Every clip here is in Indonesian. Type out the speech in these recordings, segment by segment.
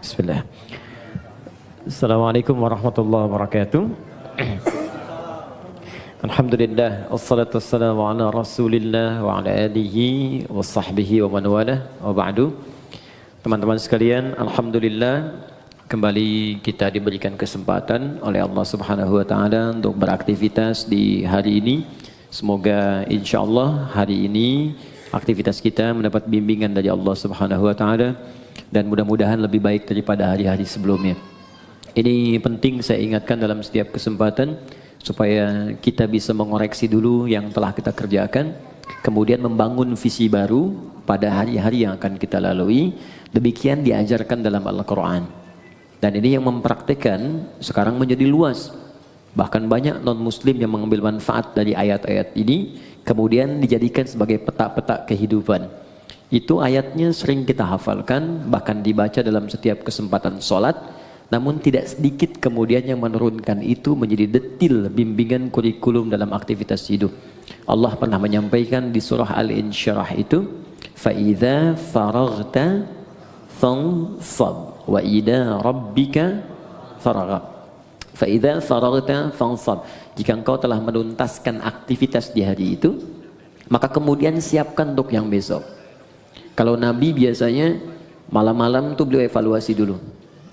Bismillah. Assalamualaikum warahmatullahi wabarakatuh. Alhamdulillah, wassalatu wassalamu ala rasulillah wa ala alihi wa sahbihi wa man walah wa ba'du. Teman-teman sekalian, alhamdulillah kembali kita diberikan kesempatan oleh Allah Subhanahu wa taala untuk beraktivitas di hari ini. Semoga insyaallah hari ini aktivitas kita mendapat bimbingan dari Allah Subhanahu wa taala dan mudah-mudahan lebih baik daripada hari-hari sebelumnya. Ini penting saya ingatkan dalam setiap kesempatan supaya kita bisa mengoreksi dulu yang telah kita kerjakan, kemudian membangun visi baru pada hari-hari yang akan kita lalui. Demikian diajarkan dalam Al-Quran. Dan ini yang mempraktikkan sekarang menjadi luas. Bahkan banyak non-muslim yang mengambil manfaat dari ayat-ayat ini, kemudian dijadikan sebagai peta-peta kehidupan. Itu ayatnya sering kita hafalkan, bahkan dibaca dalam setiap kesempatan sholat. Namun tidak sedikit kemudian yang menurunkan itu menjadi detil bimbingan kurikulum dalam aktivitas hidup. Allah pernah menyampaikan di surah Al-Insyirah itu, فَإِذَا فَرَغْتَ فَانْصَبْ وَإِلَى رَبِّكَ فَرَغَبْ. فَإِذَا فَرَغْتَ فَانْصَبْ. Jika engkau telah menuntaskan aktivitas di hari itu, maka kemudian siapkan untuk yang besok. Kalau Nabi biasanya malam-malam tuh beliau evaluasi dulu.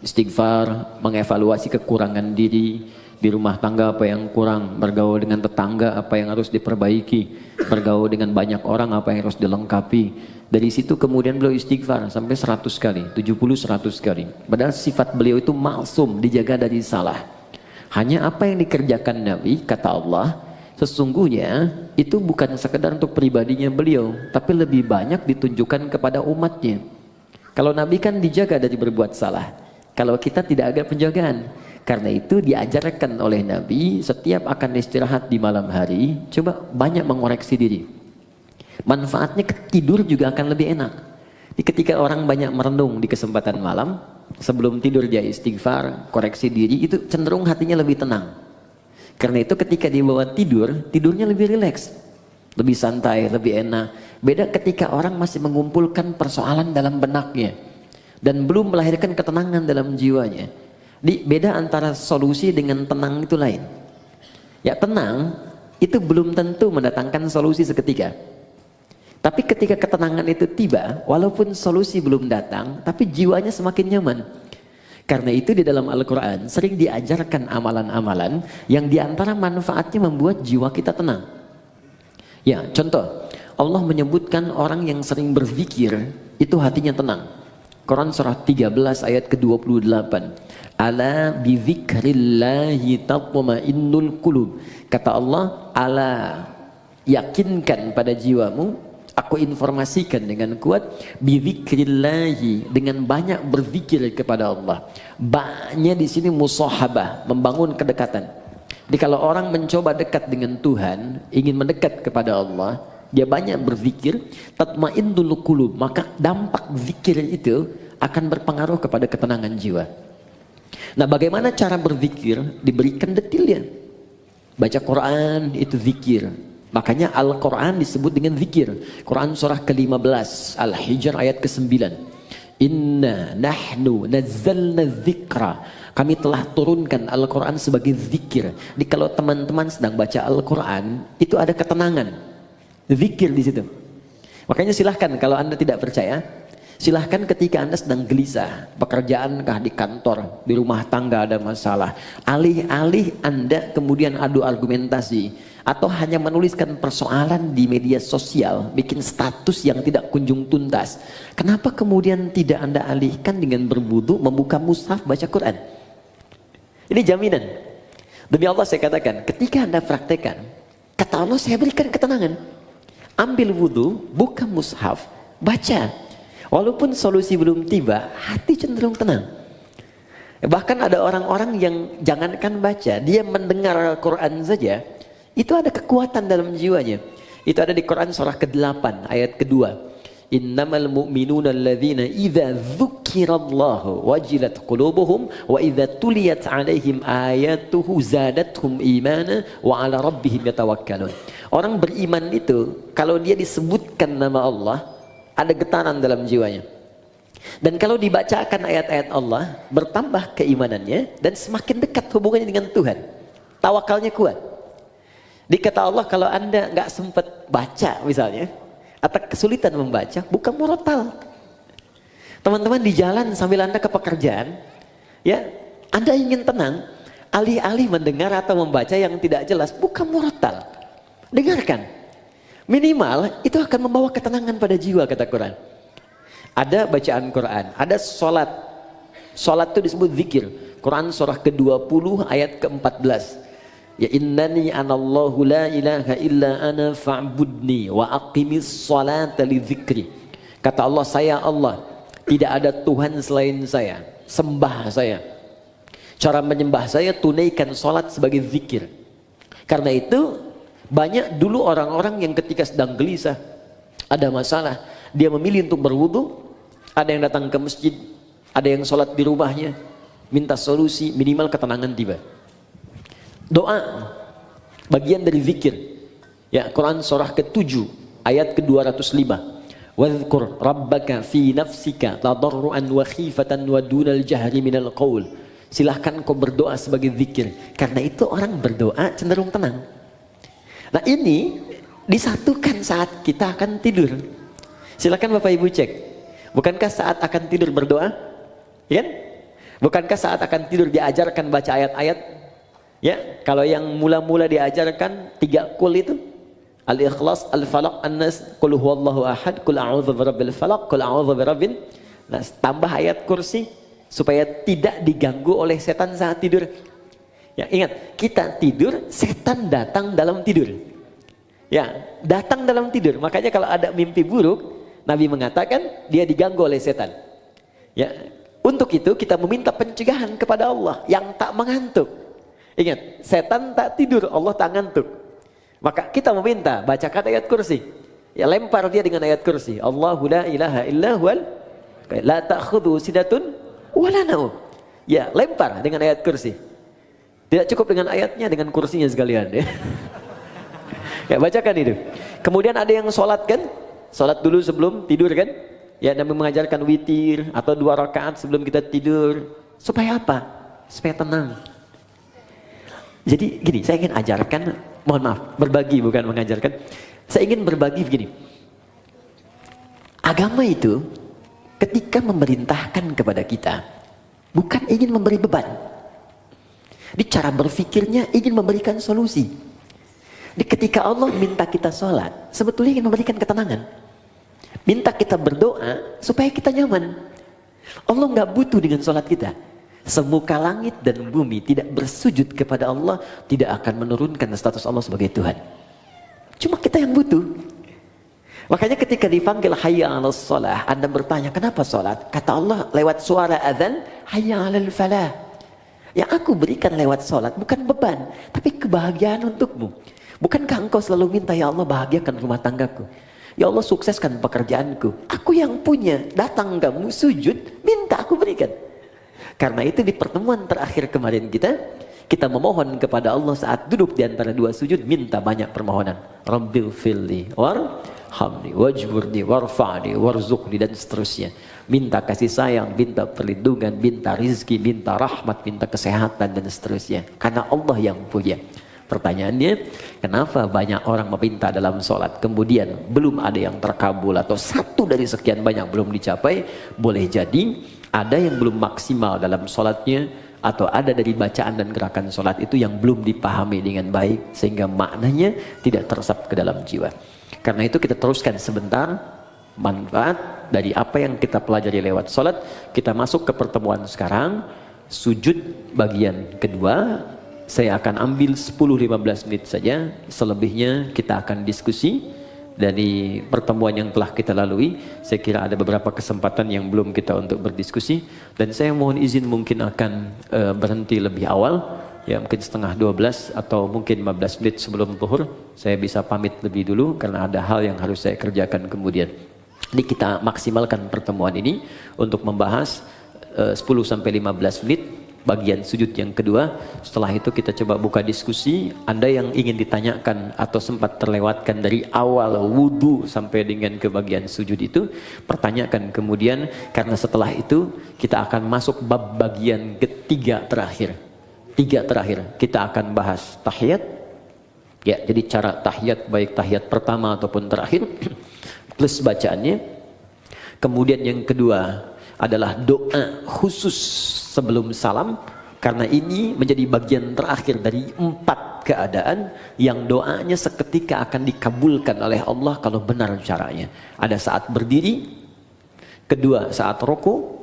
Istighfar, mengevaluasi kekurangan diri, di rumah tangga apa yang kurang, bergaul dengan tetangga apa yang harus diperbaiki, bergaul dengan banyak orang apa yang harus dilengkapi. Dari situ kemudian beliau istighfar sampai 100 kali, 70-100 kali. Padahal sifat beliau itu maksum, dijaga dari salah. Hanya apa yang dikerjakan Nabi, kata Allah, sesungguhnya itu bukan sekedar untuk pribadinya beliau, tapi lebih banyak ditunjukkan kepada umatnya. Kalau Nabi kan dijaga dari berbuat salah, kalau kita tidak ada penjagaan. Karena itu diajarkan oleh Nabi setiap akan istirahat di malam hari, coba banyak mengoreksi diri. Manfaatnya tidur juga akan lebih enak. Ketika orang banyak merenung di kesempatan malam, sebelum tidur dia istighfar, koreksi diri, itu cenderung hatinya lebih tenang. Karena itu ketika dibawa tidur, tidurnya lebih rileks, lebih santai, lebih enak. Beda ketika orang masih mengumpulkan persoalan dalam benaknya dan belum melahirkan ketenangan dalam jiwanya. Beda antara solusi dengan tenang itu lain. Ya, tenang itu belum tentu mendatangkan solusi seketika. Tapi ketika ketenangan itu tiba, walaupun solusi belum datang, tapi jiwanya semakin nyaman. Karena itu di dalam Al-Quran sering diajarkan amalan-amalan yang diantara manfaatnya membuat jiwa kita tenang. Ya, contoh, Allah menyebutkan orang yang sering berzikir itu hatinya tenang. Quran surah 13 ayat ke-28. Ala bizikrillahi tatma'innul qulub. Kata Allah, ala, yakinkan pada jiwamu, aku informasikan dengan kuat, bizikrillahi, dengan banyak berzikir kepada Allah. Ba-nya di sini musahabah, membangun kedekatan. Jadi kalau orang mencoba dekat dengan Tuhan, ingin mendekat kepada Allah, dia banyak berzikir, tatma'innul qulub, maka dampak zikir itu akan berpengaruh kepada ketenangan jiwa. Nah, bagaimana cara berzikir? Diberikan detilnya. Baca Quran itu zikir. Makanya Al-Quran disebut dengan zikir. Quran surah ke-15 Al-Hijr ayat ke-9. Inna nahnu nazzalna dzikra. Kami telah turunkan Al-Quran sebagai zikir. Jadi kalau teman-teman sedang baca Al-Quran, itu ada ketenangan. Zikir di situ. Makanya silahkan kalau Anda tidak percaya, silahkan ketika Anda sedang gelisah, pekerjaankah di kantor, di rumah tangga ada masalah, alih-alih Anda kemudian adu argumentasi atau hanya menuliskan persoalan di media sosial, bikin status yang tidak kunjung tuntas, kenapa kemudian tidak Anda alihkan dengan berwudu, membuka mushaf, baca Quran? Ini jaminan. Demi Allah saya katakan, ketika Anda praktekkan, kata Allah saya berikan ketenangan. Ambil wudu, buka mushaf, baca. Walaupun solusi belum tiba, hati cenderung tenang. Bahkan ada orang-orang yang jangankan baca, dia mendengar Al-Quran saja, itu ada kekuatan dalam jiwanya. Itu ada di Quran surah ke-8 ayat kedua. Innamal mu'minuna alladzina idza dzukirallahu wajilat qulubuhum wa idza tuliyat alaihim ayatuhu zadatuhum imana wa ala rabbihim yatawakkalun. Orang beriman itu kalau dia disebutkan nama Allah, ada getaran dalam jiwanya. Dan kalau dibacakan ayat-ayat Allah, bertambah keimanannya dan semakin dekat hubungannya dengan Tuhan. Tawakalnya kuat. Dikata Allah, kalau Anda nggak sempat baca misalnya, atau kesulitan membaca, buka murotal. Teman-teman di jalan sambil Anda ke pekerjaan, ya, Anda ingin tenang, alih-alih mendengar atau membaca yang tidak jelas, buka murotal. Dengarkan. Minimal itu akan membawa ketenangan pada jiwa, kata Quran. Ada bacaan Quran, ada sholat. Sholat itu disebut zikir. Quran surah ke-20 ayat ke-14. Ya innani anallahu la ilaha illa ana fa'budni wa aqimis sholata li dzikri. Kata Allah, saya Allah, tidak ada Tuhan selain saya. Sembah saya. Cara menyembah saya, tunaikan sholat sebagai zikir. Karena itu banyak dulu orang-orang yang ketika sedang gelisah, ada masalah, dia memilih untuk berwudu. Ada yang datang ke masjid, ada yang sholat di rumahnya, minta solusi, minimal ketenangan tiba. Doa bagian dari zikir. Ya, Quran surah ke-7 ayat ke-205. Wadhkur rabbaka fi nafsika tadarruan wa khifatan wa dunal jahri minal qaul. Silahkan kau berdoa sebagai zikir. Karena itu orang berdoa cenderung tenang. Nah, ini disatukan saat kita akan tidur. Silakan Bapak Ibu cek. Bukankah saat akan tidur berdoa? Ya kan? Bukankah saat akan tidur diajarkan baca ayat-ayat? Ya, kalau yang mula-mula diajarkan 3 kul itu, Al-Ikhlas, Al-Falaq, An-Nas, Qul huwallahu ahad, Qul a'udzu birabbil falaq, Qul a'udzu birabbin nas. Tambah ayat kursi supaya tidak diganggu oleh setan saat tidur. Ya, ingat, kita tidur, setan datang dalam tidur. Ya, datang dalam tidur. Makanya kalau ada mimpi buruk, Nabi mengatakan dia diganggu oleh setan. Ya, untuk itu kita meminta pencegahan kepada Allah yang tak mengantuk. Ingat, setan tak tidur, Allah tak ngantuk. Maka kita meminta, bacakan ayat kursi. Ya, lempar dia dengan ayat kursi. Allahu la ilaha illa huwal la ta'khudhu sinatun wala naum. Ya, lempar dengan ayat kursi. Tidak cukup dengan ayatnya, dengan kursinya sekalian. Ya, ya, bacakan itu. Kemudian ada yang sholat kan? Sholat dulu sebelum tidur kan? Ya, Nabi mengajarkan witir atau 2 rakaat sebelum kita tidur. Supaya apa? Supaya tenang. Jadi gini, saya ingin ajarkan, mohon maaf, berbagi bukan mengajarkan. Saya ingin berbagi begini. Agama itu ketika memerintahkan kepada kita, bukan ingin memberi beban. Di cara berfikirnya ingin memberikan solusi. Di ketika Allah minta kita sholat, sebetulnya ingin memberikan ketenangan. Minta kita berdoa supaya kita nyaman. Allah nggak butuh dengan sholat kita. Semuka langit dan bumi tidak bersujud kepada Allah, tidak akan menurunkan status Allah sebagai Tuhan. Cuma kita yang butuh. Makanya ketika dipanggil hayya 'alas shalah, Anda bertanya, kenapa sholat? Kata Allah lewat suara azan, hayya 'alal falah. Yang aku berikan lewat sholat bukan beban, tapi kebahagiaan untukmu. Bukankah engkau selalu minta, ya Allah bahagiakan rumah tanggaku, ya Allah sukseskan pekerjaanku. Aku yang punya, datang kamu sujud, minta aku berikan. Karena itu di pertemuan terakhir kemarin kita memohon kepada Allah saat duduk di antara 2 sujud, minta banyak permohonan. Rabbil filli warhamni wajburni warfa'ni warzuqni, dan seterusnya. Minta kasih sayang, minta perlindungan, minta rizki, minta rahmat, minta kesehatan, dan seterusnya. Karena Allah yang punya. Pertanyaannya, kenapa banyak orang meminta dalam sholat kemudian belum ada yang terkabul, atau 1 dari sekian banyak belum dicapai? Boleh jadi ada yang belum maksimal dalam sholatnya, atau ada dari bacaan dan gerakan sholat itu yang belum dipahami dengan baik, sehingga maknanya tidak teresap ke dalam jiwa. Karena itu kita teruskan sebentar manfaat dari apa yang kita pelajari lewat sholat. Kita masuk ke pertemuan sekarang, sujud bagian kedua. Saya akan ambil 10-15 menit saja, selebihnya kita akan diskusi. Dari pertemuan yang telah kita lalui, saya kira ada beberapa kesempatan yang belum kita untuk berdiskusi, dan saya mohon izin mungkin akan berhenti lebih awal, ya mungkin setengah 12 atau mungkin 15 menit sebelum zuhur. Saya bisa pamit lebih dulu karena ada hal yang harus saya kerjakan kemudian. Jadi kita maksimalkan pertemuan ini untuk membahas 10-15 menit bagian sujud yang kedua. Setelah itu kita coba buka diskusi. Anda yang ingin ditanyakan atau sempat terlewatkan dari awal wudu sampai dengan ke bagian sujud itu, pertanyakan kemudian, karena setelah itu kita akan masuk bab bagian ketiga terakhir. Tiga terakhir kita akan bahas tahiyat. Ya, jadi cara tahiyat baik tahiyat pertama ataupun terakhir plus bacaannya. Kemudian yang kedua adalah doa khusus sebelum salam, karena ini menjadi bagian terakhir dari 4 keadaan yang doanya seketika akan dikabulkan oleh Allah kalau benar caranya. Ada saat berdiri, kedua saat rukuk,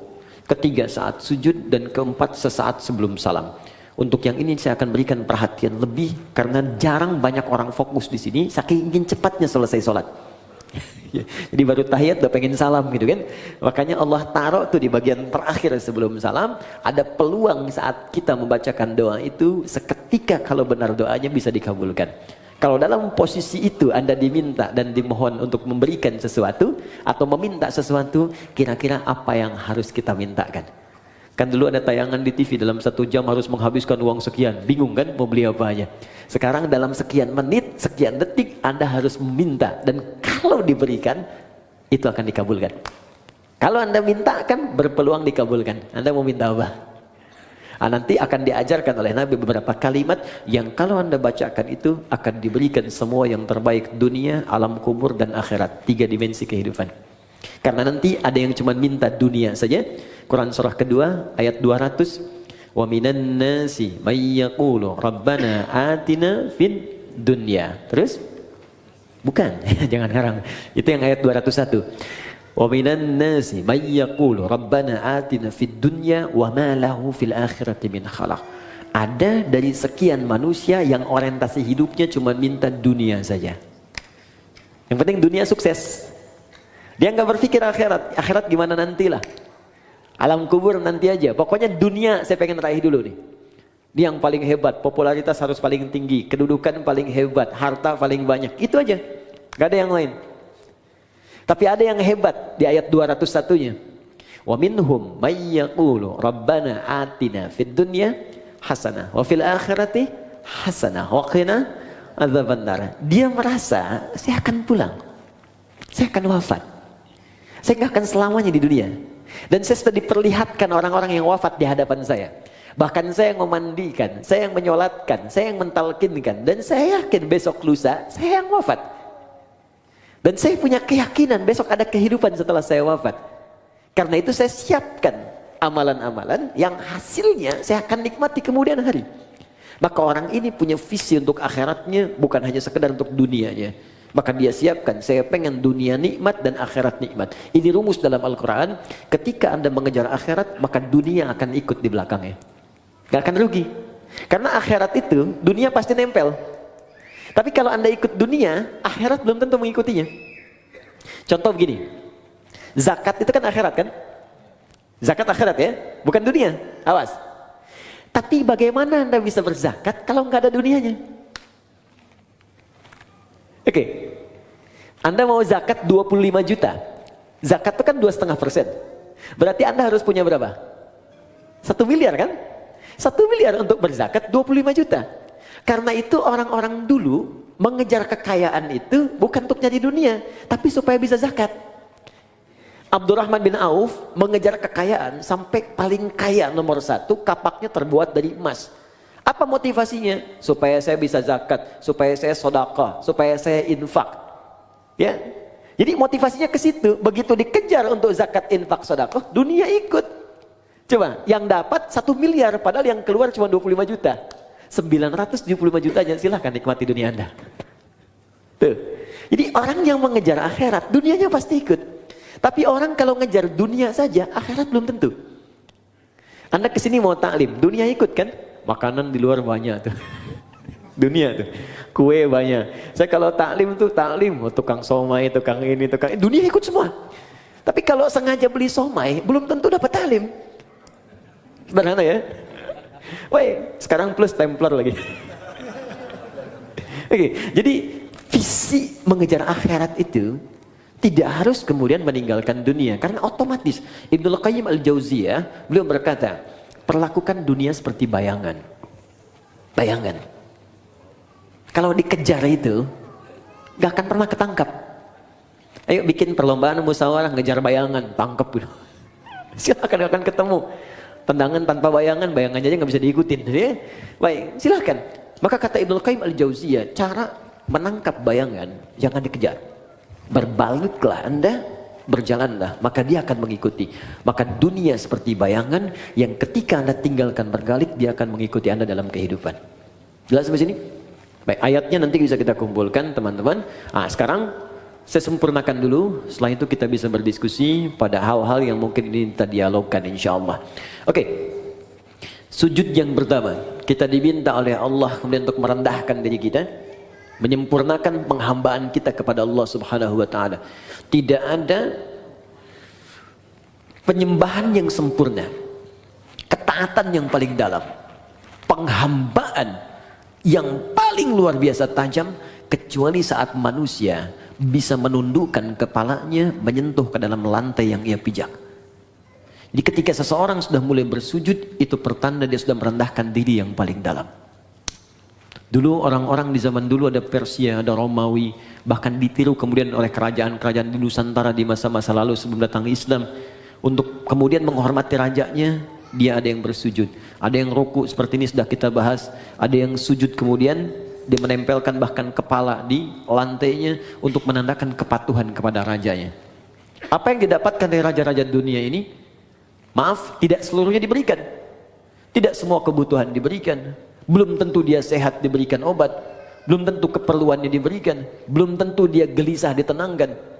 ketiga saat sujud, dan keempat sesaat sebelum salam. Untuk yang ini saya akan berikan perhatian lebih karena jarang banyak orang fokus di sini, saking ingin cepatnya selesai sholat. Jadi baru tahiyat udah pengen salam gitu kan. Makanya Allah taruh tuh di bagian terakhir sebelum salam, ada peluang saat kita membacakan doa itu seketika kalau benar doanya bisa dikabulkan. Kalau dalam posisi itu Anda diminta dan dimohon untuk memberikan sesuatu atau meminta sesuatu, kira-kira apa yang harus kita mintakan? Kan dulu ada tayangan di TV dalam 1 jam harus menghabiskan uang sekian, bingung kan mau beli apa aja. Sekarang dalam sekian menit, sekian detik Anda harus meminta, dan kalau diberikan itu akan dikabulkan. Kalau Anda minta kan berpeluang dikabulkan. Anda mau minta apa? Nanti akan diajarkan oleh Nabi beberapa kalimat yang kalau Anda bacakan itu akan diberikan semua yang terbaik dunia, alam kubur, dan akhirat. 3 dimensi kehidupan. Karena nanti ada yang cuma minta dunia saja. Quran surah kedua ayat 200, wa minan nasi may yaqulu rabbana atina fid dunya. Terus bukan, jangan ngarang. Itu yang ayat 201. Wa minan nasi may yaqulu rabbana atina fid dunya wa ma lahu fil akhirati min khalaq. Ada dari sekian manusia yang orientasi hidupnya cuma minta dunia saja. Yang penting dunia sukses. Dia nggak berpikir akhirat. Akhirat gimana nantilah. Alam kubur nanti aja. Pokoknya dunia saya pengen raih dulu nih. Dia yang paling hebat, popularitas harus paling tinggi, kedudukan paling hebat, harta paling banyak. Itu aja. Gak ada yang lain. Tapi ada yang hebat di ayat 201-nya. Wa minhum may yaqulu rabbana atina fid dunya hasanah wa fil akhirati hasanah wa qina adzabannar. Dia merasa saya akan pulang. Saya akan wafat. Saya nggak akan selamanya di dunia. Dan saya sudah diperlihatkan orang-orang yang wafat di hadapan saya. Bahkan saya yang memandikan, saya yang menyolatkan, saya yang mentalkinkan. Dan saya yakin besok lusa, saya yang wafat. Dan saya punya keyakinan besok ada kehidupan setelah saya wafat. Karena itu saya siapkan amalan-amalan yang hasilnya saya akan nikmati kemudian hari. Maka orang ini punya visi untuk akhiratnya, bukan hanya sekedar untuk dunianya. Maka dia siapkan, saya pengen dunia nikmat dan akhirat nikmat. Ini rumus dalam Al-Quran. Ketika Anda mengejar akhirat, maka dunia akan ikut di belakangnya. Gak akan rugi. Karena akhirat itu, dunia pasti nempel. Tapi kalau Anda ikut dunia, akhirat belum tentu mengikutinya. Contoh begini, zakat itu kan akhirat kan? Zakat akhirat ya, bukan dunia. Awas. Tapi bagaimana Anda bisa berzakat kalau nggak ada dunianya? Oke, Anda mau zakat 25 juta. Zakat itu kan 2,5%. Berarti Anda harus punya berapa? 1 miliar kan? 1 miliar untuk berzakat 25 juta. Karena itu orang-orang dulu mengejar kekayaan itu bukan untuk nyari dunia, tapi supaya bisa zakat. Abdurrahman bin Auf mengejar kekayaan sampai paling kaya nomor 1, kapaknya terbuat dari emas. Apa motivasinya? Supaya saya bisa zakat, supaya saya sedekah, supaya saya infak. Ya. Jadi motivasinya ke situ. Begitu dikejar untuk zakat, infak, sedekah, dunia ikut. Coba, yang dapat 1 miliar padahal yang keluar cuma 25 juta. 975 juta aja, silahkan nikmati dunia Anda. Tuh. Jadi orang yang mengejar akhirat, dunianya pasti ikut. Tapi orang kalau ngejar dunia saja, akhirat belum tentu. Anda kesini mau taklim, dunia ikut kan? Makanan di luar banyak tuh. Dunia tuh. Kue banyak. Saya kalau taklim tuh taklim, tukang somai, tukang ini, tukang ini. Dunia ikut semua. Tapi kalau sengaja beli somai, belum tentu dapat taklim. Sederhana ya? Woi, sekarang plus Templar lagi. Oke, jadi visi mengejar akhirat itu tidak harus kemudian meninggalkan dunia, karena otomatis Ibnu Qayyim Al-Jauziyah beliau berkata, perlakukan dunia seperti bayangan. Bayangan. Kalau dikejar itu, gak akan pernah ketangkap. Ayo bikin perlombaan musyawarah ngejar bayangan, tangkap gitu. Silakan akan ketemu. Tendangan tanpa bayangan, bayangan aja nggak bisa diikutin. Ya? Baik, silakan. Maka kata Ibnu Qayyim Al-Jauziyah, cara menangkap bayangan jangan dikejar. Berbaliklah Anda, berjalanlah, maka dia akan mengikuti. Maka dunia seperti bayangan yang ketika Anda tinggalkan berbalik, dia akan mengikuti Anda dalam kehidupan. Jelas sampai sini? Baik, ayatnya nanti bisa kita kumpulkan teman-teman. Sekarang saya sempurnakan dulu, setelah itu kita bisa berdiskusi pada hal-hal yang mungkin ini kita dialogkan insyaAllah. Oke, sujud yang pertama, kita diminta oleh Allah kemudian untuk merendahkan diri kita, menyempurnakan penghambaan kita kepada Allah Subhanahu wa Ta'ala. Tidak ada penyembahan yang sempurna, ketaatan yang paling dalam, penghambaan yang paling luar biasa tajam, kecuali saat manusia bisa menundukkan kepalanya menyentuh ke dalam lantai yang ia pijak. Jadi ketika seseorang sudah mulai bersujud, itu pertanda dia sudah merendahkan diri yang paling dalam. Dulu orang-orang di zaman dulu ada Persia, ada Romawi, bahkan ditiru kemudian oleh kerajaan-kerajaan di Nusantara di masa-masa lalu sebelum datang Islam. Untuk kemudian menghormati rajanya, dia ada yang bersujud, ada yang ruku seperti ini sudah kita bahas, ada yang sujud kemudian dia menempelkan bahkan kepala di lantainya untuk menandakan kepatuhan kepada rajanya. Apa yang didapatkan dari raja-raja dunia ini? Maaf, tidak seluruhnya diberikan. Tidak semua kebutuhan diberikan. Belum tentu dia sehat diberikan obat. Belum tentu keperluannya diberikan. Belum tentu dia gelisah ditenangkan.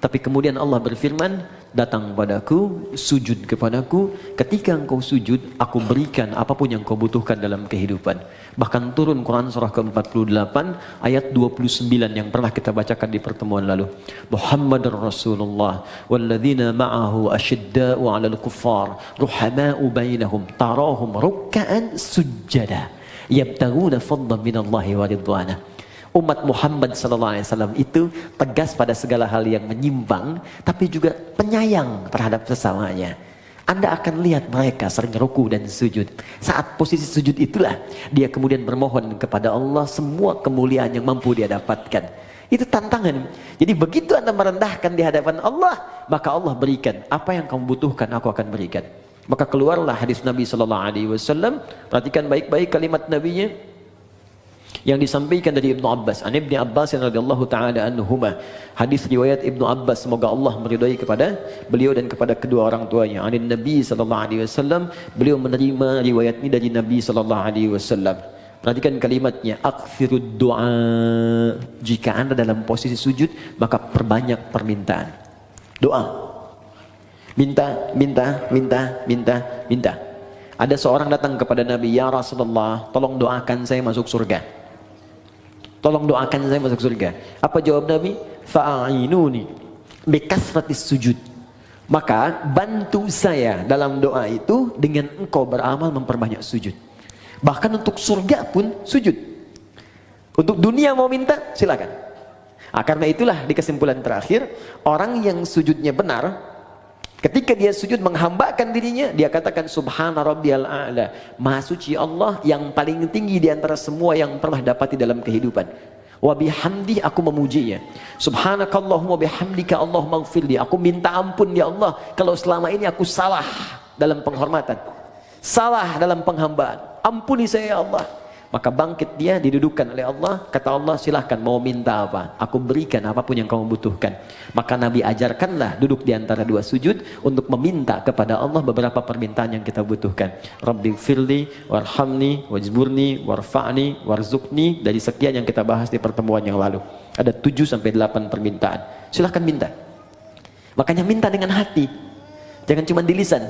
Tapi kemudian Allah berfirman, datang padaku, sujud kepadaku, ketika engkau sujud, aku berikan apapun yang kau butuhkan dalam kehidupan. Bahkan turun Quran surah ke-48 ayat 29 yang pernah kita bacakan di pertemuan lalu. Muhammadur Rasulullah walladzina ma'ahu asyidda'u 'alal kuffar ruhama'u bainahum tarahum ruk'an sujjada yabtaghuna fadlan minallahi wa ridwana. Umat Muhammad SAW itu tegas pada segala hal yang menyimpang, tapi juga penyayang terhadap sesamanya. Anda akan lihat mereka sering ruku dan sujud. Saat posisi sujud itulah dia kemudian bermohon kepada Allah semua kemuliaan yang mampu dia dapatkan. Itu tantangan. Jadi begitu Anda merendahkan di hadapan Allah, maka Allah berikan apa yang kamu butuhkan, aku akan berikan. Maka keluarlah hadis Nabi SAW. Perhatikan baik-baik kalimat Nabinya yang disampaikan dari Ibnu Abbas. An Ibnu Abbas radhiyallahu taala anhuma. Hadis riwayat Ibnu Abbas, semoga Allah meridai kepada beliau dan kepada kedua orang tuanya. Anin Nabi sallallahu alaihi wasallam, beliau menerima riwayat ini dari Nabi sallallahu alaihi wasallam. Perhatikan kalimatnya, aktsirud du'a. Jika Anda dalam posisi sujud, maka perbanyak permintaan. Doa. Minta, minta, minta, minta, minta. Ada seorang datang kepada Nabi, ya Rasulullah, tolong doakan saya masuk surga. Tolong doakan saya masuk surga. Apa jawab Nabi? Fa'inuni bikasratis sujud. Maka bantu saya dalam doa itu dengan engkau beramal memperbanyak sujud. Bahkan untuk surga pun sujud. Untuk dunia mau minta, silakan. Karena itulah di kesimpulan terakhir, orang yang sujudnya benar, ketika dia sujud menghambakan dirinya, dia katakan subhana rabbiyal a'la. Maha suci Allah yang paling tinggi di antara semua yang pernah dapati dalam kehidupan. Wa bihamdi, aku memujinya. Subhanakallahumma bihamdika Allahumma ighfirli. Aku minta ampun ya Allah kalau selama ini aku salah dalam penghormatan, salah dalam penghambaan. Ampuni saya ya Allah. Maka bangkit dia, didudukkan oleh Allah. Kata Allah, silahkan mau minta apa, aku berikan apapun yang kamu butuhkan. Maka Nabi ajarkanlah duduk di antara dua sujud untuk meminta kepada Allah beberapa permintaan yang kita butuhkan. Rabbi firli, warhamni, wajburni, warfa'ni, warzukni. Dari sekian yang kita bahas di pertemuan yang lalu, ada 7-8 permintaan. Silahkan minta. Makanya minta dengan hati, jangan cuma di lisan.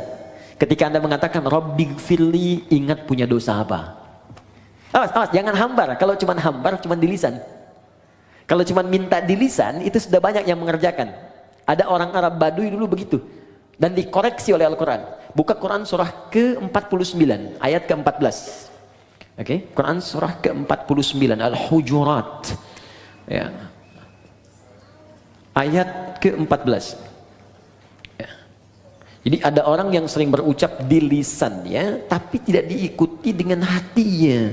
Ketika Anda mengatakan Rabbi firli, ingat punya dosa apa. Awas, jangan hambar. Kalau cuma hambar, cuma di lisan. Kalau cuma minta di lisan, itu sudah banyak yang mengerjakan. Ada orang Arab Baduy dulu begitu. Dan dikoreksi oleh Al-Quran. Buka Quran surah ke-49, ayat ke-14. Oke, Quran surah ke-49, Al-Hujurat. Ya. Ayat ke-14. Ya. Jadi ada orang yang sering berucap di lisannya, tapi tidak diikuti dengan hatinya.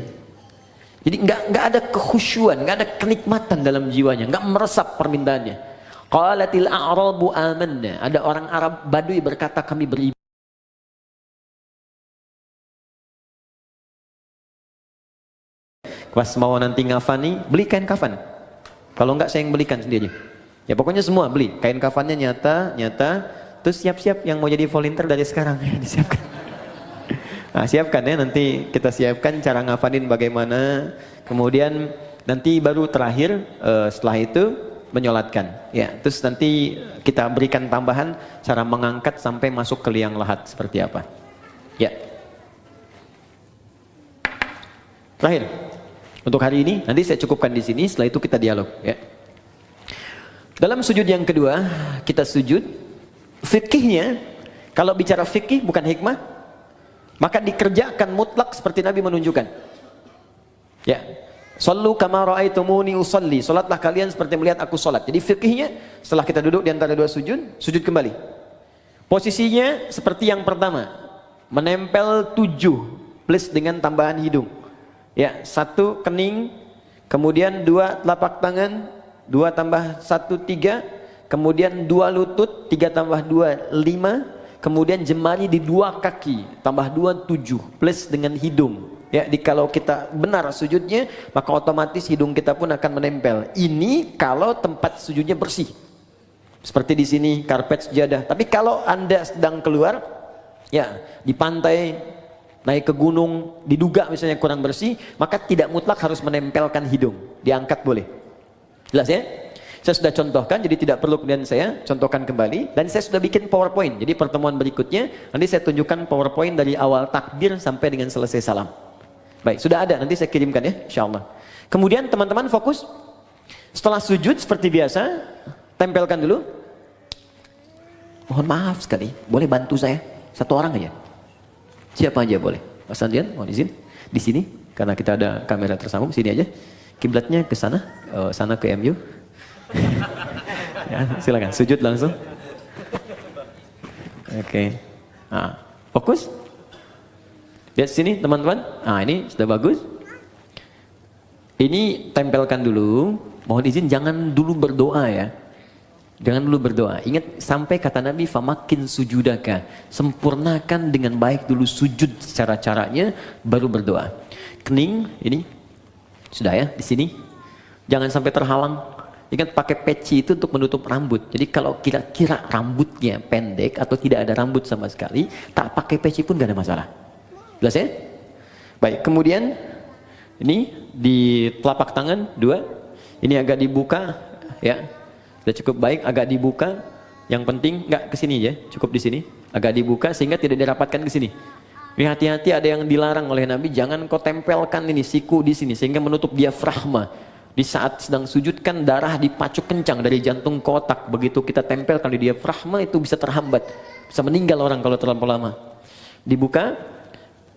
Jadi nggak ada kekhusyuan, nggak ada kenikmatan dalam jiwanya, nggak meresap permintaannya. Qalatil a'rabu amanna. Ada orang Arab Badui berkata kami beriman. Pas mau nanti ngafani, beli kain kafan. Kalau enggak saya yang belikan sendiri. Ya pokoknya semua beli. Kain kafannya nyata. Terus siap-siap yang mau jadi volunteer dari sekarang ya disiapkan. Nah, siapkan ya, nanti kita siapkan cara ngafanin bagaimana. Kemudian nanti baru terakhir setelah itu menyolatkan. Ya, terus nanti kita berikan tambahan cara mengangkat sampai masuk ke liang lahat seperti apa. Ya. Terakhir. Untuk hari ini, nanti saya cukupkan di sini, setelah itu kita dialog. Ya. Dalam sujud yang kedua, kita sujud, fikihnya, kalau bicara fikih bukan hikmah, maka dikerjakan mutlak seperti Nabi menunjukkan. Ya, sallu kama ra'aitumuni usalli, salatlah kalian seperti melihat aku salat. Jadi fikihnya, setelah kita duduk di antara dua sujud, sujud kembali. Posisinya seperti yang pertama, menempel 7 plus dengan tambahan hidung. Ya, 1 kening, kemudian 2 telapak tangan, 2 tambah 1 3, kemudian 2 lutut, 3 tambah 2 5, kemudian jemari di 2 kaki, tambah 2 7 plus dengan hidung. Ya, kalau kita benar sujudnya, maka otomatis hidung kita pun akan menempel. Ini kalau tempat sujudnya bersih. Seperti di sini karpet sejadah. Tapi kalau Anda sedang keluar, ya, di pantai, naik ke gunung, diduga misalnya kurang bersih, maka tidak mutlak harus menempelkan hidung, diangkat boleh. Jelas ya? Saya sudah contohkan, jadi tidak perlu kemudian saya contohkan kembali, dan saya sudah bikin PowerPoint. Jadi pertemuan berikutnya nanti saya tunjukkan PowerPoint dari awal takbir sampai dengan selesai salam. Baik, sudah ada, nanti saya kirimkan ya, insyaallah. Kemudian teman-teman fokus, setelah sujud seperti biasa, tempelkan dulu. Mohon maaf sekali, boleh bantu saya? 1 orang aja. Siapa aja boleh. Mas Andrian, mohon izin. Di sini, karena kita ada kamera tersambung, sini aja. Kiblatnya ke sana, sana ke MU. Ya, silakan, sujud langsung. Oke. Nah, fokus. Lihat sini teman-teman. Nah, ini sudah bagus. Ini tempelkan dulu. Mohon izin, jangan dulu berdoa ya. Jangan dulu berdoa. Ingat sampai kata Nabi, famakin sujudaka. Sempurnakan dengan baik dulu sujud secara caranya, baru berdoa. Kening, ini sudah ya di sini. Jangan sampai terhalang. Ingat pakai peci itu untuk menutup rambut. Jadi kalau kira-kira rambutnya pendek atau tidak ada rambut sama sekali, tak pakai peci pun gak ada masalah. Jelas ya? Baik. Kemudian ini di telapak tangan 2. Ini agak dibuka, ya. Sudah cukup baik, agak dibuka. Yang penting nggak ke sini ya, cukup di sini. Agak dibuka sehingga tidak dirapatkan ke sini. Ini hati-hati, ada yang dilarang oleh Nabi, jangan kau tempelkan ini siku di sini sehingga menutup diafragma. Di saat sedang sujud kan darah dipacuk kencang dari jantung ke otak. Begitu kita tempelkan di diafragma itu bisa terhambat, bisa meninggal orang kalau terlalu lama. Dibuka,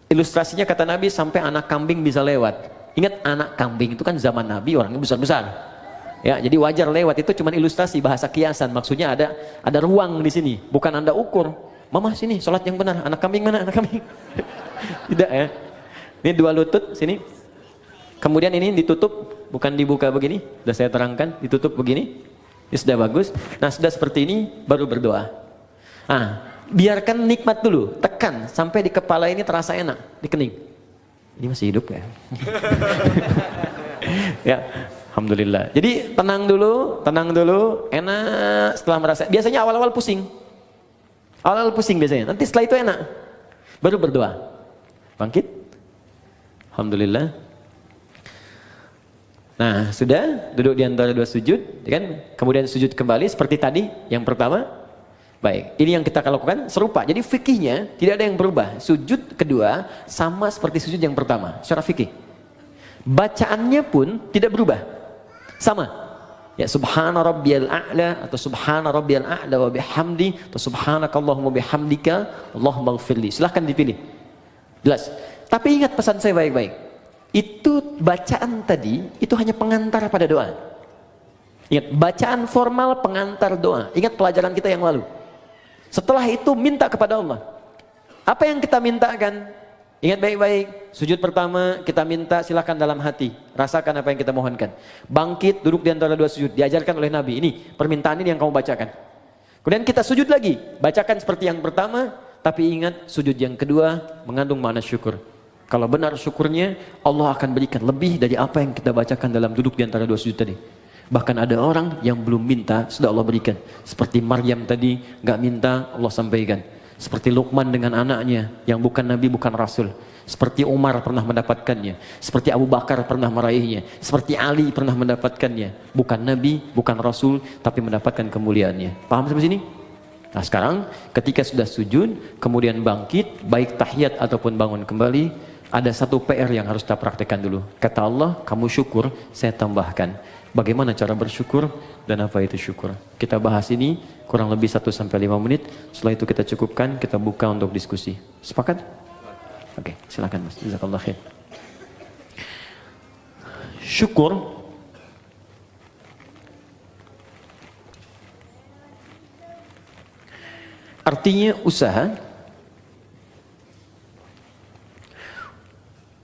ilustrasinya kata Nabi sampai anak kambing bisa lewat. Ingat anak kambing itu kan zaman Nabi orangnya besar-besar. Ya, jadi wajar lewat, itu cuma ilustrasi bahasa kiasan. Maksudnya ada ruang di sini, bukan Anda ukur. Mama sini, sholat yang benar. Anak kambing mana? Anak kambing. Tidak ya. Ini 2 lutut sini. Kemudian ini ditutup, bukan dibuka begini. Sudah saya terangkan, ditutup begini. Ini sudah bagus. Nah, sudah seperti ini baru berdoa. Ah, biarkan nikmat dulu, tekan sampai di kepala ini terasa enak, di kening. Ini masih hidup ya? Ya. Alhamdulillah. Jadi tenang dulu, enak. Setelah merasa, biasanya awal-awal pusing. Awal-awal pusing biasanya. Nanti setelah itu enak. Baru berdoa. Bangkit. Alhamdulillah. Nah, sudah duduk di antara 2 sujud, kan? Kemudian sujud kembali seperti tadi yang pertama. Baik, ini yang kita lakukan serupa. Jadi fikihnya tidak ada yang berubah. Sujud kedua sama seperti sujud yang pertama secara fikih. Bacaannya pun tidak berubah. Sama. Ya, subhana rabbiyal a'la atau subhana rabbiyal a'la wa bihamdi atau subhanakallahumma bihamdika Allahumma ighfirli. Silahkan dipilih. Jelas. Tapi ingat pesan saya baik-baik. Itu bacaan tadi itu hanya pengantar pada doa. Ingat, bacaan formal pengantar doa. Ingat pelajaran kita yang lalu. Setelah itu minta kepada Allah. Apa yang kita mintakan? Ingat baik-baik, sujud pertama kita minta silakan dalam hati, rasakan apa yang kita mohonkan. Bangkit, duduk di antara dua sujud, diajarkan oleh Nabi. Ini permintaan ini yang kamu bacakan. Kemudian kita sujud lagi, bacakan seperti yang pertama, tapi ingat sujud yang kedua mengandung makna syukur. Kalau benar syukurnya, Allah akan berikan lebih dari apa yang kita bacakan dalam duduk di antara dua sujud tadi. Bahkan ada orang yang belum minta, sudah Allah berikan. Seperti Maryam tadi, gak minta, Allah sampaikan. Seperti Luqman dengan anaknya yang bukan Nabi, bukan Rasul. Seperti Umar pernah mendapatkannya. Seperti Abu Bakar pernah meraihnya. Seperti Ali pernah mendapatkannya. Bukan Nabi, bukan Rasul, tapi mendapatkan kemuliaannya. Paham sampai sini? Nah sekarang ketika sudah sujud, kemudian bangkit, baik tahiyat ataupun bangun kembali, ada satu PR yang harus kita praktekkan dulu. Kata Allah, kamu syukur, saya tambahkan. Bagaimana cara bersyukur dan apa itu syukur? Kita bahas ini kurang lebih 1-5 menit. Setelah itu kita cukupkan, kita buka untuk diskusi. Sepakat? Oke, silakan Mas. Jazakallah khair. Syukur artinya usaha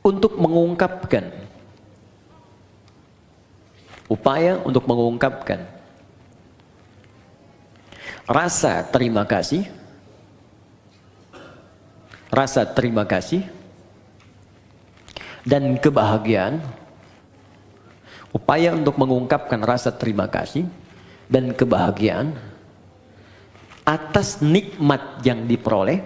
untuk mengungkapkan, upaya untuk mengungkapkan rasa terima kasih, dan kebahagiaan. Upaya untuk mengungkapkan rasa terima kasih dan kebahagiaan atas nikmat yang diperoleh,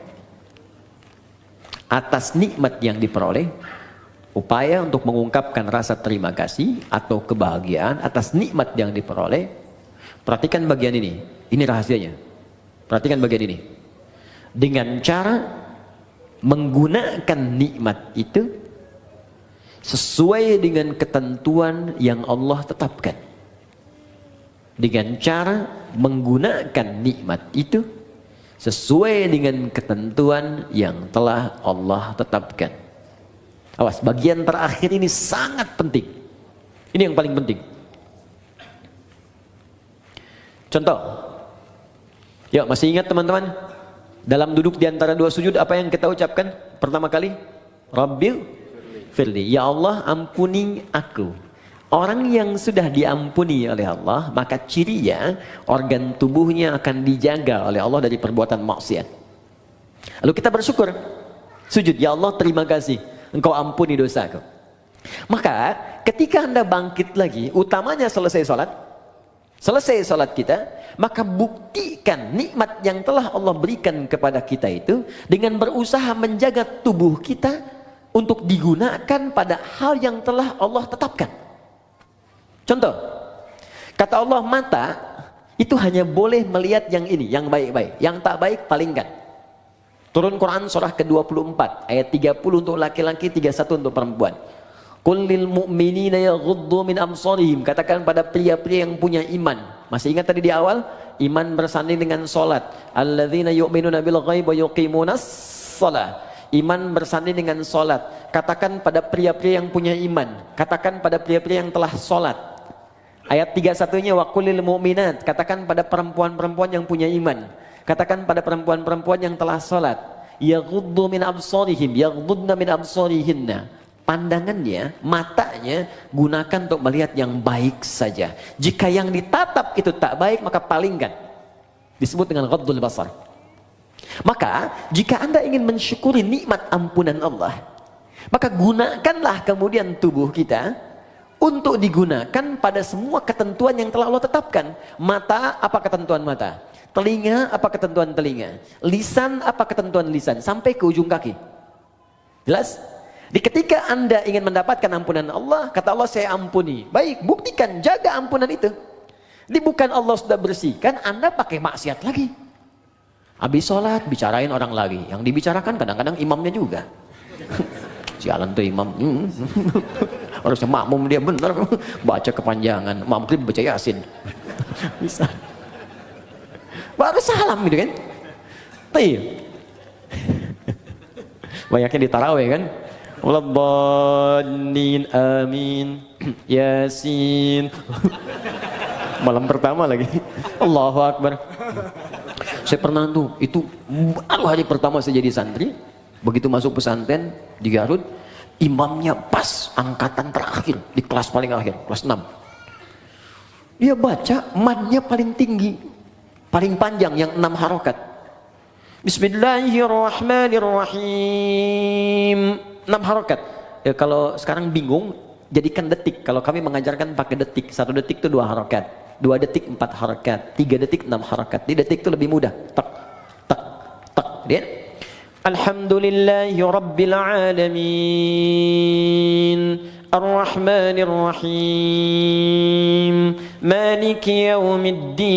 upaya untuk mengungkapkan rasa terima kasih atau kebahagiaan atas nikmat yang diperoleh. Perhatikan bagian ini rahasianya. Perhatikan bagian ini. Dengan cara menggunakan nikmat itu sesuai dengan ketentuan yang Allah tetapkan. Dengan cara menggunakan nikmat itu sesuai dengan ketentuan yang telah Allah tetapkan. Awas, bagian terakhir ini sangat penting. Ini yang paling penting. Contoh. Ya, masih ingat teman-teman? Dalam duduk di antara dua sujud apa yang kita ucapkan pertama kali? Rabbil firli. Ya Allah, ampuni aku. Orang yang sudah diampuni oleh Allah, maka cirinya organ tubuhnya akan dijaga oleh Allah dari perbuatan maksiat. Lalu kita bersyukur. Sujud, ya Allah terima kasih. Engkau ampuni dosaku. Maka ketika Anda bangkit lagi, utamanya selesai sholat kita, maka buktikan nikmat yang telah Allah berikan kepada kita itu dengan berusaha menjaga tubuh kita untuk digunakan pada hal yang telah Allah tetapkan. Contoh, kata Allah, mata itu hanya boleh melihat yang ini, yang baik-baik, yang tak baik palingkan. Turun Quran surah ke-24 ayat 30 untuk laki-laki, 31 untuk perempuan. Qul lil mu'minina yaghuddu min absarihim. Katakan pada pria-pria yang punya iman. Masih ingat tadi di awal? Iman bersanding dengan salat. Alladzina yu'minuna bil ghaibi wa yuqimunas shalah. Iman bersanding dengan salat. Katakan pada pria-pria yang punya iman. Katakan pada pria-pria yang telah salat. Ayat 31-nya wa qul lil mu'minat. Katakan pada perempuan-perempuan yang punya iman. Katakan pada perempuan-perempuan yang telah salat, yaghuddu min absarihim, yaghuddna min absarihinna. Pandangannya, matanya gunakan untuk melihat yang baik saja. Jika yang ditatap itu tak baik, maka palingkan. Disebut dengan ghaddul basar. Maka jika Anda ingin mensyukuri nikmat ampunan Allah, maka gunakanlah kemudian tubuh kita untuk digunakan pada semua ketentuan yang telah Allah tetapkan. Mata, apa ketentuan mata? Telinga, apa ketentuan telinga? Lisan, apa ketentuan lisan? Sampai ke ujung kaki. Jelas? Di ketika Anda ingin mendapatkan ampunan Allah, kata Allah, saya ampuni. Baik, buktikan, jaga ampunan itu. Di bukan Allah sudah bersihkan, Anda pakai maksiat lagi. Habis sholat, bicarain orang lagi. Yang dibicarakan kadang-kadang imamnya juga. Sialan tuh imam. Harusnya makmum dia benar. Baca kepanjangan. Maghrib baca Yasin. Bisa. Baru salam gitu kan. Tayyib. Banyaknya di tarawih kan. Waladdallin amin. Yasin. Malam pertama lagi. Allahu Akbar. Saya pernah tuh, itu baru hari pertama saya jadi santri, begitu masuk pesantren di Garut, imamnya pas angkatan terakhir, di kelas paling akhir, kelas 6. Dia baca, madnya paling tinggi, paling panjang, yang 6 harokat. Bismillahirrahmanirrahim. 6 harokat. Ya, kalau sekarang bingung, jadikan detik. Kalau kami mengajarkan pakai detik. 1 detik itu 2 harokat. 2 detik 4 harokat. 3 detik 6 harokat. Di detik itu lebih mudah. Tak, tak, tak. Lihat. Alhamdulillahi Rabbil Alamin. Ar-Rahmanir-Rahim. Maliki Yaumiddin.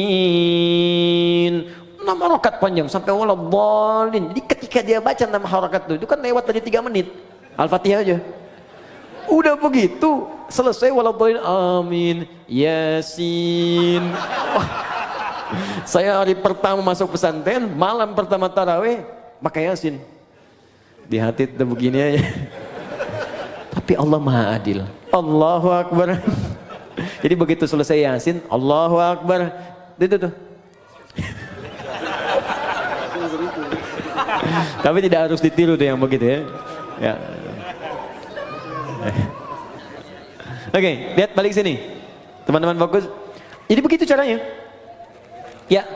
6 harokat panjang sampai waladhdallin. Jadi ketika dia baca 6 harokat itu kan lewat tadi 3 menit. Al-Fatihah aja. Udah begitu selesai waladhdallin, amin, Yasin. Wah, saya hari pertama masuk pesantren, malam pertama tarawih pakai Yasin. Di hati udah begini aja. Tapi Allah Maha Adil. Allahu Akbar. Jadi begitu selesai Yasin, Allahu Akbar. Itu tuh. Tapi tidak harus ditiru tuh yang begitu ya. Ya. Oke, lihat balik sini. Teman-teman fokus. Jadi begitu caranya. Ya,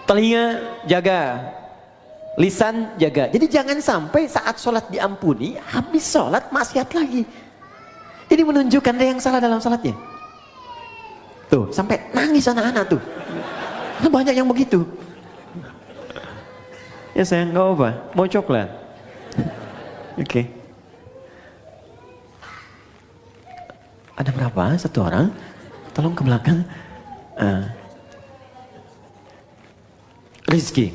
telinga jaga. Lisan jaga. Jadi jangan sampai saat sholat diampuni, habis sholat maksiat lagi. Ini menunjukkan ada yang salah dalam sholatnya. Tuh, sampai nangis anak-anak tuh. Karena banyak yang begitu. Ya sayang, nggak apa, mau coklat. Oke. Ada berapa? 1 orang? Tolong ke belakang. Rizki.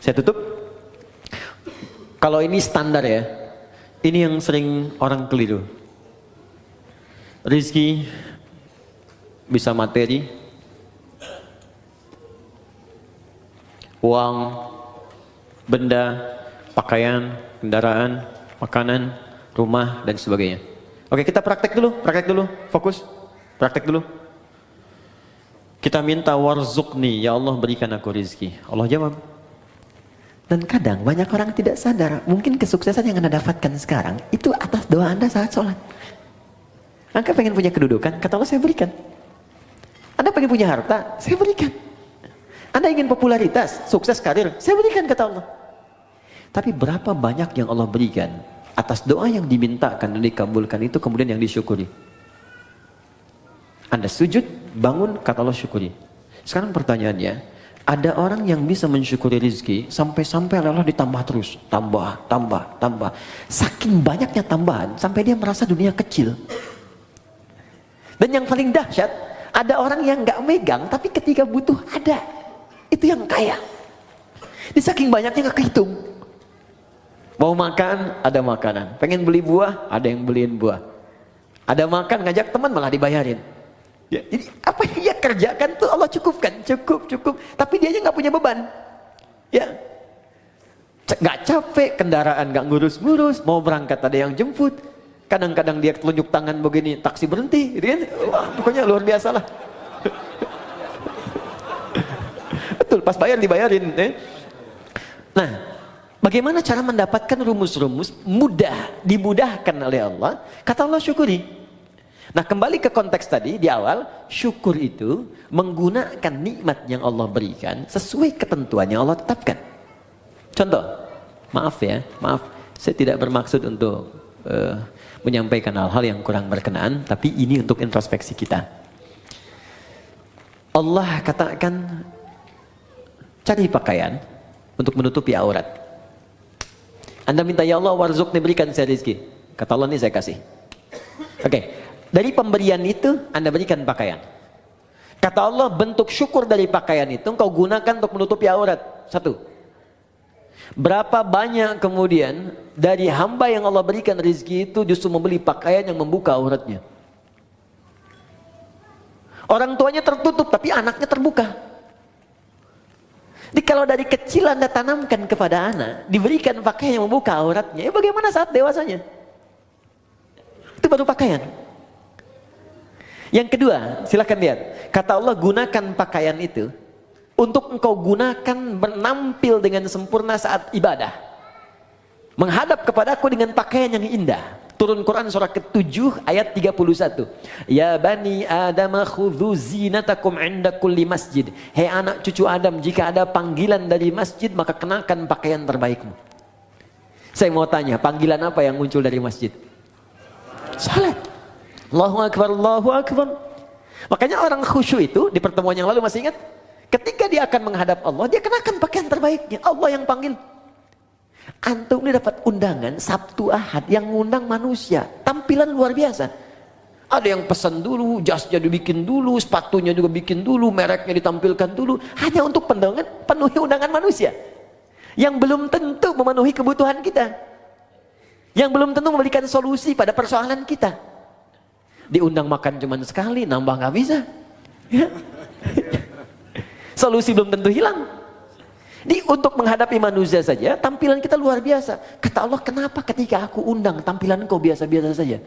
Saya tutup. Kalau ini standar ya. Ini yang sering orang keliru. Rizki bisa materi, uang, benda, pakaian, kendaraan, makanan, rumah, dan sebagainya. Oke, kita praktek dulu, fokus, praktek dulu. Kita minta warzuqni, ya Allah berikan aku rizki. Allah jawab. Dan kadang banyak orang tidak sadar, mungkin kesuksesan yang Anda dapatkan sekarang, itu atas doa Anda saat sholat. Anda pengen punya kedudukan, kata Allah saya berikan. Anda pengen punya harta, saya berikan. Anda ingin popularitas, sukses karir, saya berikan kata Allah. Tapi berapa banyak yang Allah berikan atas doa yang dimintakan dan dikabulkan itu kemudian yang disyukuri. Anda sujud, bangun, kata Allah syukuri. Sekarang pertanyaannya, ada orang yang bisa mensyukuri rezeki sampai-sampai Allah ditambah terus, tambah. Saking banyaknya tambahan sampai dia merasa dunia kecil. Dan yang paling dahsyat, ada orang yang nggak megang tapi ketika butuh ada. Itu yang kaya. Di saking banyaknya nggak kehitung. Mau makan, ada makanan. Pengen beli buah, ada yang beliin buah. Ada makan, ngajak teman malah dibayarin. Ya, jadi apa yang dia kerjakan tuh Allah cukupkan, cukup. Tapi dia nggak punya beban. Ya, nggak capek, kendaraan nggak ngurus-ngurus, mau berangkat ada yang jemput. Kadang-kadang dia telunjuk tangan begini, taksi berhenti, gitu kan? Wah, pokoknya luar biasa lah. Betul, pas bayar dibayarin. Nah, bagaimana cara mendapatkan rumus-rumus mudah, dimudahkan oleh Allah? Kata Allah syukuri. Nah, kembali ke konteks tadi di awal, syukur itu menggunakan nikmat yang Allah berikan sesuai ketentuan yang Allah tetapkan. Contoh, maaf, saya tidak bermaksud untuk menyampaikan hal-hal yang kurang berkenaan, tapi ini untuk introspeksi kita. Allah katakan, cari pakaian untuk menutupi aurat. Anda minta, ya Allah warzuqni, berikan saya rezeki. Kata Allah, ini saya kasih. Oke. Dari pemberian itu Anda berikan pakaian. Kata Allah, bentuk syukur dari pakaian itu engkau gunakan untuk menutupi aurat. 1. Berapa banyak kemudian dari hamba yang Allah berikan rezeki itu justru membeli pakaian yang membuka auratnya. Orang tuanya tertutup tapi anaknya terbuka. Jadi kalau dari kecil Anda tanamkan kepada anak, diberikan pakaian yang membuka auratnya, bagaimana saat dewasanya? Itu baru pakaian. Yang kedua, silakan lihat. Kata Allah, gunakan pakaian itu untuk engkau gunakan menampil dengan sempurna saat ibadah. Menghadap kepadaku dengan pakaian yang indah. Turun Quran surah ke-7 ayat 31. Ya bani Adam khudhu zinatakum inda kulli masjid. Hei anak cucu Adam, jika ada panggilan dari masjid maka kenakan pakaian terbaikmu. Saya mau tanya, panggilan apa yang muncul dari masjid? Salat. Allahu Akbar, Allahu Akbar. Makanya orang khusyuk itu di pertemuan yang lalu masih ingat? Ketika dia akan menghadap Allah, dia kenakan pakaian terbaiknya. Allah yang panggil. Antum ini dapat undangan Sabtu Ahad yang ngundang manusia. Tampilan luar biasa. Ada yang pesan dulu, jasnya dibikin dulu, sepatunya juga bikin dulu, mereknya ditampilkan dulu. Hanya untuk penuhi undangan manusia. Yang belum tentu memenuhi kebutuhan kita. Yang belum tentu memberikan solusi pada persoalan kita. Diundang makan cuma sekali, nambah nggak bisa. Ya. Solusi belum tentu hilang. Untuk menghadapi manusia saja, tampilan kita luar biasa. Kata Allah, kenapa ketika aku undang tampilan kau biasa-biasa saja?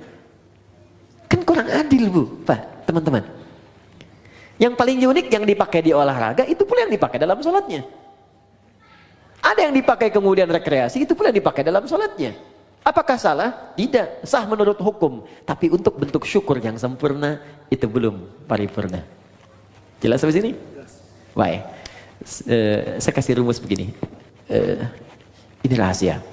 Kan kurang adil, Bu, Pak, teman-teman. Yang paling unik yang dipakai di olahraga, itu pula yang dipakai dalam sholatnya. Ada yang dipakai kemudian rekreasi, itu pula yang dipakai dalam sholatnya. Apakah salah? Tidak, sah menurut hukum. Tapi untuk bentuk syukur yang sempurna, itu belum paripurna. Jelas sampai sini? Baik. Saya kasih rumus begini. Ini rahasia.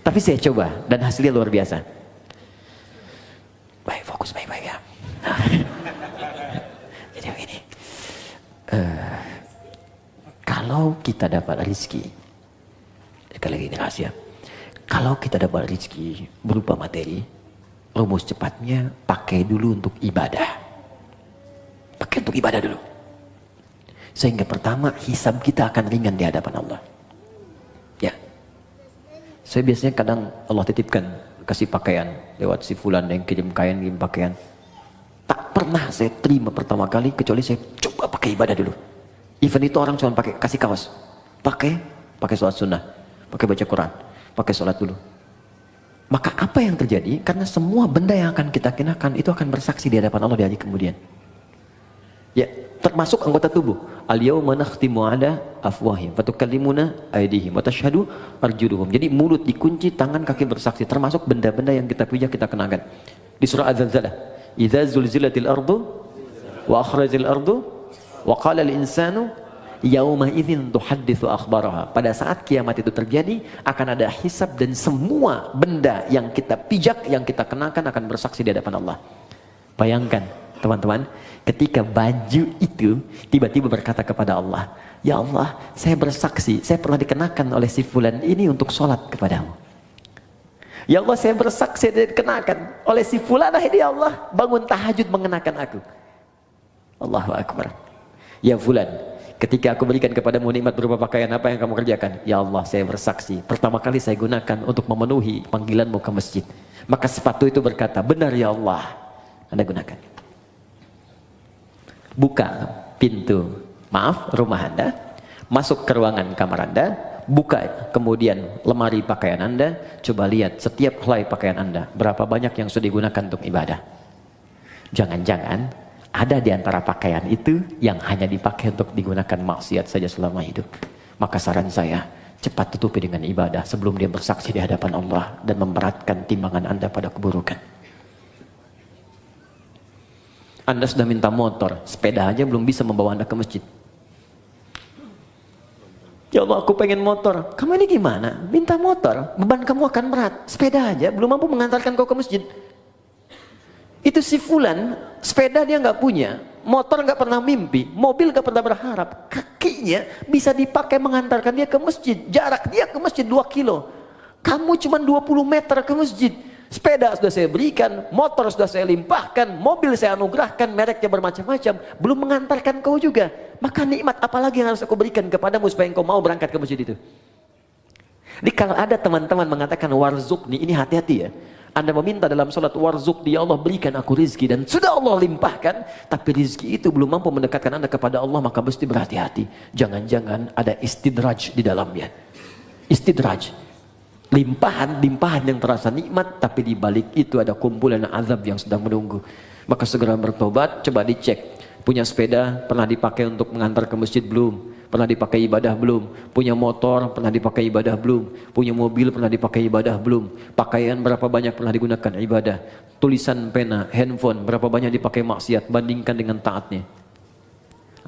Tapi saya coba dan hasilnya luar biasa. Baik, fokus baik-baik ya. Jadi begini. Kalau kita dapat rezeki, sekali lagi ini rahasia. Kalau kita dapat rezeki berupa materi, rumus cepatnya pakai dulu untuk ibadah. Pakai untuk ibadah dulu. Sehingga pertama, hisab kita akan ringan di hadapan Allah. Ya. Saya biasanya kadang Allah titipkan, kasih pakaian lewat si fulan yang kirim kain, kirim pakaian. Tak pernah saya terima pertama kali, kecuali saya coba pakai ibadah dulu. Even itu orang cuma pakai, kasih kaos. Pakai sholat sunnah. Pakai baca Quran. Pakai sholat dulu. Maka apa yang terjadi? Karena semua benda yang akan kita kenakan, itu akan bersaksi di hadapan Allah di hari kemudian. Ya, termasuk anggota tubuh. Al-yawma nakhtimu ala afwahim wa tukallimuna aydihim wa tashhadu arjuluhum. Jadi mulut dikunci, tangan kaki bersaksi, termasuk benda-benda yang kita puja kita kenakan. Di surah Az-Zalzalah, idza zulzilatil ardu wa akhrajal ardu wa qala al-insanu yauma idzin tuhadditsu akhbaraha. Pada saat kiamat itu terjadi, akan ada hisab dan semua benda yang kita pijak, yang kita kenakan akan bersaksi di hadapan Allah. Bayangkan, teman-teman, ketika baju itu tiba-tiba berkata kepada Allah, ya Allah, saya bersaksi, saya pernah dikenakan oleh si fulan ini untuk sholat kepadamu. Ya Allah, saya bersaksi dan dikenakan oleh si fulan ini, ya Allah, bangun tahajud mengenakan aku. Allahu Akbar. Ya fulan, ketika aku berikan kepadamu nikmat berupa pakaian, apa yang kamu kerjakan? Ya Allah, saya bersaksi, pertama kali saya gunakan untuk memenuhi panggilanmu ke masjid. Maka sepatu itu berkata, benar ya Allah, Anda gunakan. Buka pintu, rumah Anda, masuk ke ruangan kamar Anda, buka kemudian lemari pakaian Anda, coba lihat setiap helai pakaian Anda, berapa banyak yang sudah digunakan untuk ibadah. Jangan-jangan ada di antara pakaian itu yang hanya dipakai untuk digunakan maksiat saja selama hidup. Maka saran saya, cepat tutupi dengan ibadah sebelum dia bersaksi di hadapan Allah dan memberatkan timbangan Anda pada keburukan. Anda sudah minta motor, sepeda aja belum bisa membawa Anda ke masjid. Ya Allah, aku pengen motor. Kamu ini gimana? Minta motor, beban kamu akan berat. Sepeda aja belum mampu mengantarkan kau ke masjid. Itu si fulan, sepeda dia nggak punya, motor nggak pernah mimpi, mobil nggak pernah berharap. Kakinya bisa dipakai mengantarkan dia ke masjid. Jarak dia ke masjid 2 kilo. Kamu cuma 20 meter ke masjid. Sepeda sudah saya berikan, motor sudah saya limpahkan, mobil saya anugerahkan, mereknya bermacam-macam, belum mengantarkan kau juga. Maka nikmat apalagi yang harus aku berikan kepadamu supaya engkau mau berangkat ke masjid itu. Jadi kalau ada teman-teman mengatakan warzukni, ini hati-hati ya. Anda meminta dalam sholat warzukni, ya Allah berikan aku rizki, dan sudah Allah limpahkan, tapi rizki itu belum mampu mendekatkan Anda kepada Allah, maka mesti berhati-hati. Jangan-jangan ada istidraj di dalamnya. Istidraj. limpahan yang terasa nikmat, tapi di balik itu ada kumpulan azab yang sedang menunggu. Maka segera bertobat. Coba dicek, punya sepeda pernah dipakai untuk mengantar ke masjid belum? Pernah dipakai ibadah belum? Punya motor pernah dipakai ibadah belum? Punya mobil pernah dipakai ibadah belum? Pakaian berapa banyak pernah digunakan ibadah? Tulisan pena, handphone berapa banyak dipakai maksiat? Bandingkan dengan taatnya.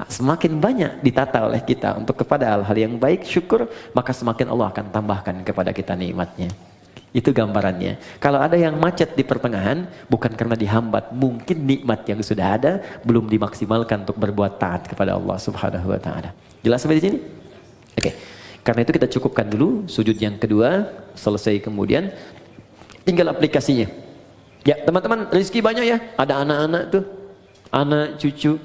Nah, semakin banyak ditata oleh kita untuk kepada hal-hal yang baik, syukur, maka semakin Allah akan tambahkan kepada kita nikmatnya. Itu gambarannya. Kalau ada yang macet di pertengahan, bukan karena dihambat, mungkin nikmat yang sudah ada belum dimaksimalkan untuk berbuat taat kepada Allah Subhanahu wa taala. Jelas sampai di sini? Oke. Karena itu kita cukupkan dulu sujud yang kedua, selesai kemudian tinggal aplikasinya. Ya, teman-teman, rezeki banyak ya. Ada anak-anak tuh, anak, cucu.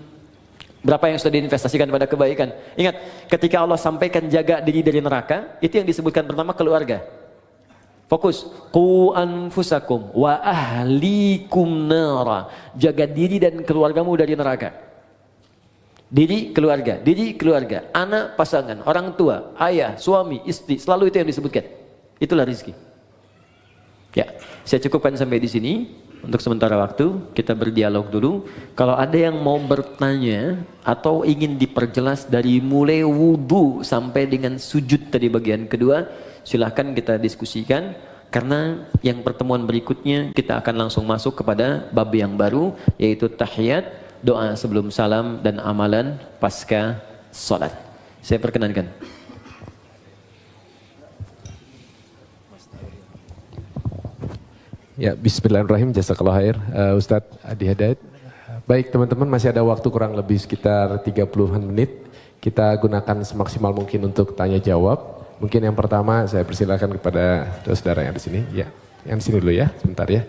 Berapa yang sudah diinvestasikan pada kebaikan? Ingat, ketika Allah sampaikan jaga diri dari neraka, itu yang disebutkan pertama keluarga. Fokus, qu anfusakum wa ahlikum nara. Jaga diri dan keluargamu dari neraka. Diri keluarga, anak, pasangan, orang tua, ayah, suami, istri, selalu itu yang disebutkan. Itulah rezeki. Ya, saya cukupkan sampai di sini. Untuk sementara waktu kita berdialog dulu. Kalau ada yang mau bertanya atau ingin diperjelas dari mulai wudu sampai dengan sujud tadi bagian kedua, silahkan kita diskusikan. Karena yang pertemuan berikutnya kita akan langsung masuk kepada bab yang baru, yaitu tahiyat, doa sebelum salam, dan amalan pasca salat. Saya perkenankan. Ya, bismillahirrahmanirrahim, jazakallahu khair, Ustadz Adi Hidayat. Baik teman-teman, masih ada waktu kurang lebih sekitar 30-an menit. Kita gunakan semaksimal mungkin untuk tanya jawab. Mungkin yang pertama saya persilakan kepada saudara yang di sini. Ya, yang di sini dulu ya, sebentar ya.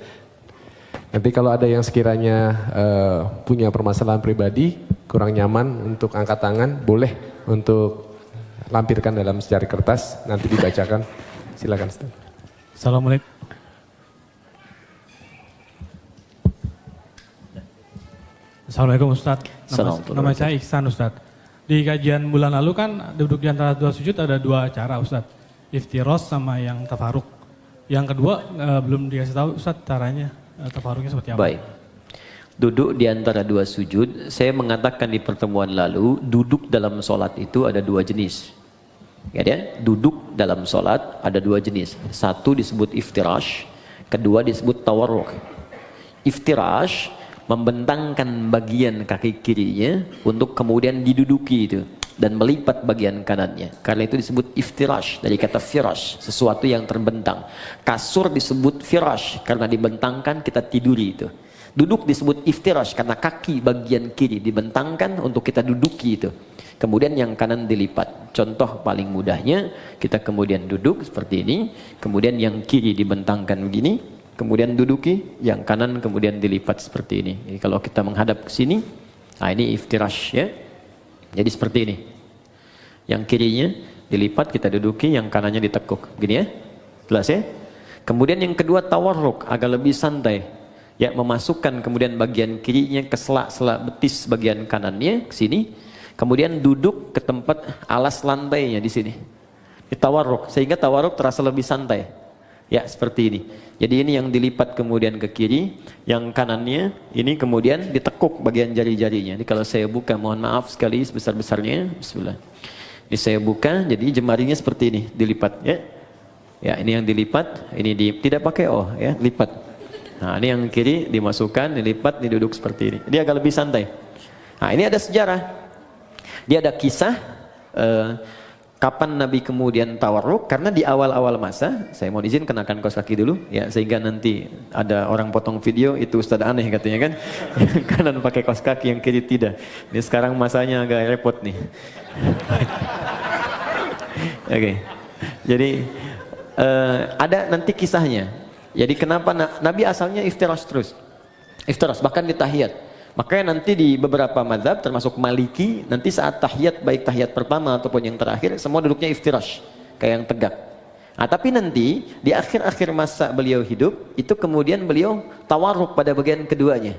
Nanti kalau ada yang sekiranya punya permasalahan pribadi, kurang nyaman untuk angkat tangan, boleh untuk lampirkan dalam secari kertas, nanti dibacakan. Silakan Ustaz. Assalamualaikum. Assalamualaikum Ustadz, nama saya Iksan Ustadz. Di kajian bulan lalu kan duduk di antara dua sujud ada dua cara Ustadz. Iftiros sama yang tafaruk. Yang kedua belum dikasih tahu Ustadz caranya, tafaruknya seperti apa. Baik. Duduk di antara dua sujud, saya mengatakan di pertemuan lalu, duduk dalam sholat itu ada dua jenis. Ya, duduk dalam sholat ada dua jenis. Satu disebut iftirash, kedua disebut tawarruk. Iftirash membentangkan bagian kaki kirinya untuk kemudian diduduki itu dan melipat bagian kanannya. Karena itu disebut iftirash dari kata firash, sesuatu yang terbentang. Kasur disebut firash karena dibentangkan, kita tiduri itu. Duduk disebut iftirash karena kaki bagian kiri dibentangkan untuk kita duduki itu. Kemudian yang kanan dilipat. Contoh paling mudahnya, kita kemudian duduk seperti ini, kemudian yang kiri dibentangkan begini, kemudian duduki, yang kanan kemudian dilipat seperti ini. Jadi kalau kita menghadap ke sini, nah ini iftirash ya. Jadi seperti ini. Yang kirinya dilipat, kita duduki, yang kanannya ditekuk. Gini ya. Jelas ya? Kemudian yang kedua tawarruk, agak lebih santai. Ya, memasukkan kemudian bagian kirinya ke selak-selak betis bagian kanannya ke sini. Kemudian duduk ke tempat alas lantainya di sini. Di tawarruk, sehingga tawarruk terasa lebih santai. Ya, seperti ini. Jadi ini yang dilipat kemudian ke kiri, yang kanannya ini kemudian ditekuk bagian jari-jarinya. Jadi kalau saya buka, mohon maaf sekali sebesar-besarnya. Bismillah. Ini saya buka, jadi jemarinya seperti ini, dilipat ya. Ya, ini yang dilipat, ini tidak pakai ya, lipat. Nah, ini yang kiri dimasukkan, dilipat, diduduk seperti ini. Dia agak lebih santai. Nah, ini ada sejarah. Dia ada kisah kapan Nabi kemudian tawarruk, karena di awal-awal masa, saya mohon izin kenakan kaos kaki dulu ya, sehingga nanti ada orang potong video itu Ustadz aneh katanya kan. Kanan pakai kaos kaki, yang kiri tidak. Ini sekarang masanya agak repot nih. Oke. Jadi ada nanti kisahnya. Jadi kenapa Nabi asalnya iftirash terus. Iftirash bahkan di tahiyat. Makanya nanti di beberapa mazhab termasuk Maliki, nanti saat tahiyat, baik tahiyat pertama ataupun yang terakhir, semua duduknya iftirash, kayak yang tegak. Nah, tapi nanti di akhir-akhir masa beliau hidup, itu kemudian beliau tawarruk pada bagian keduanya.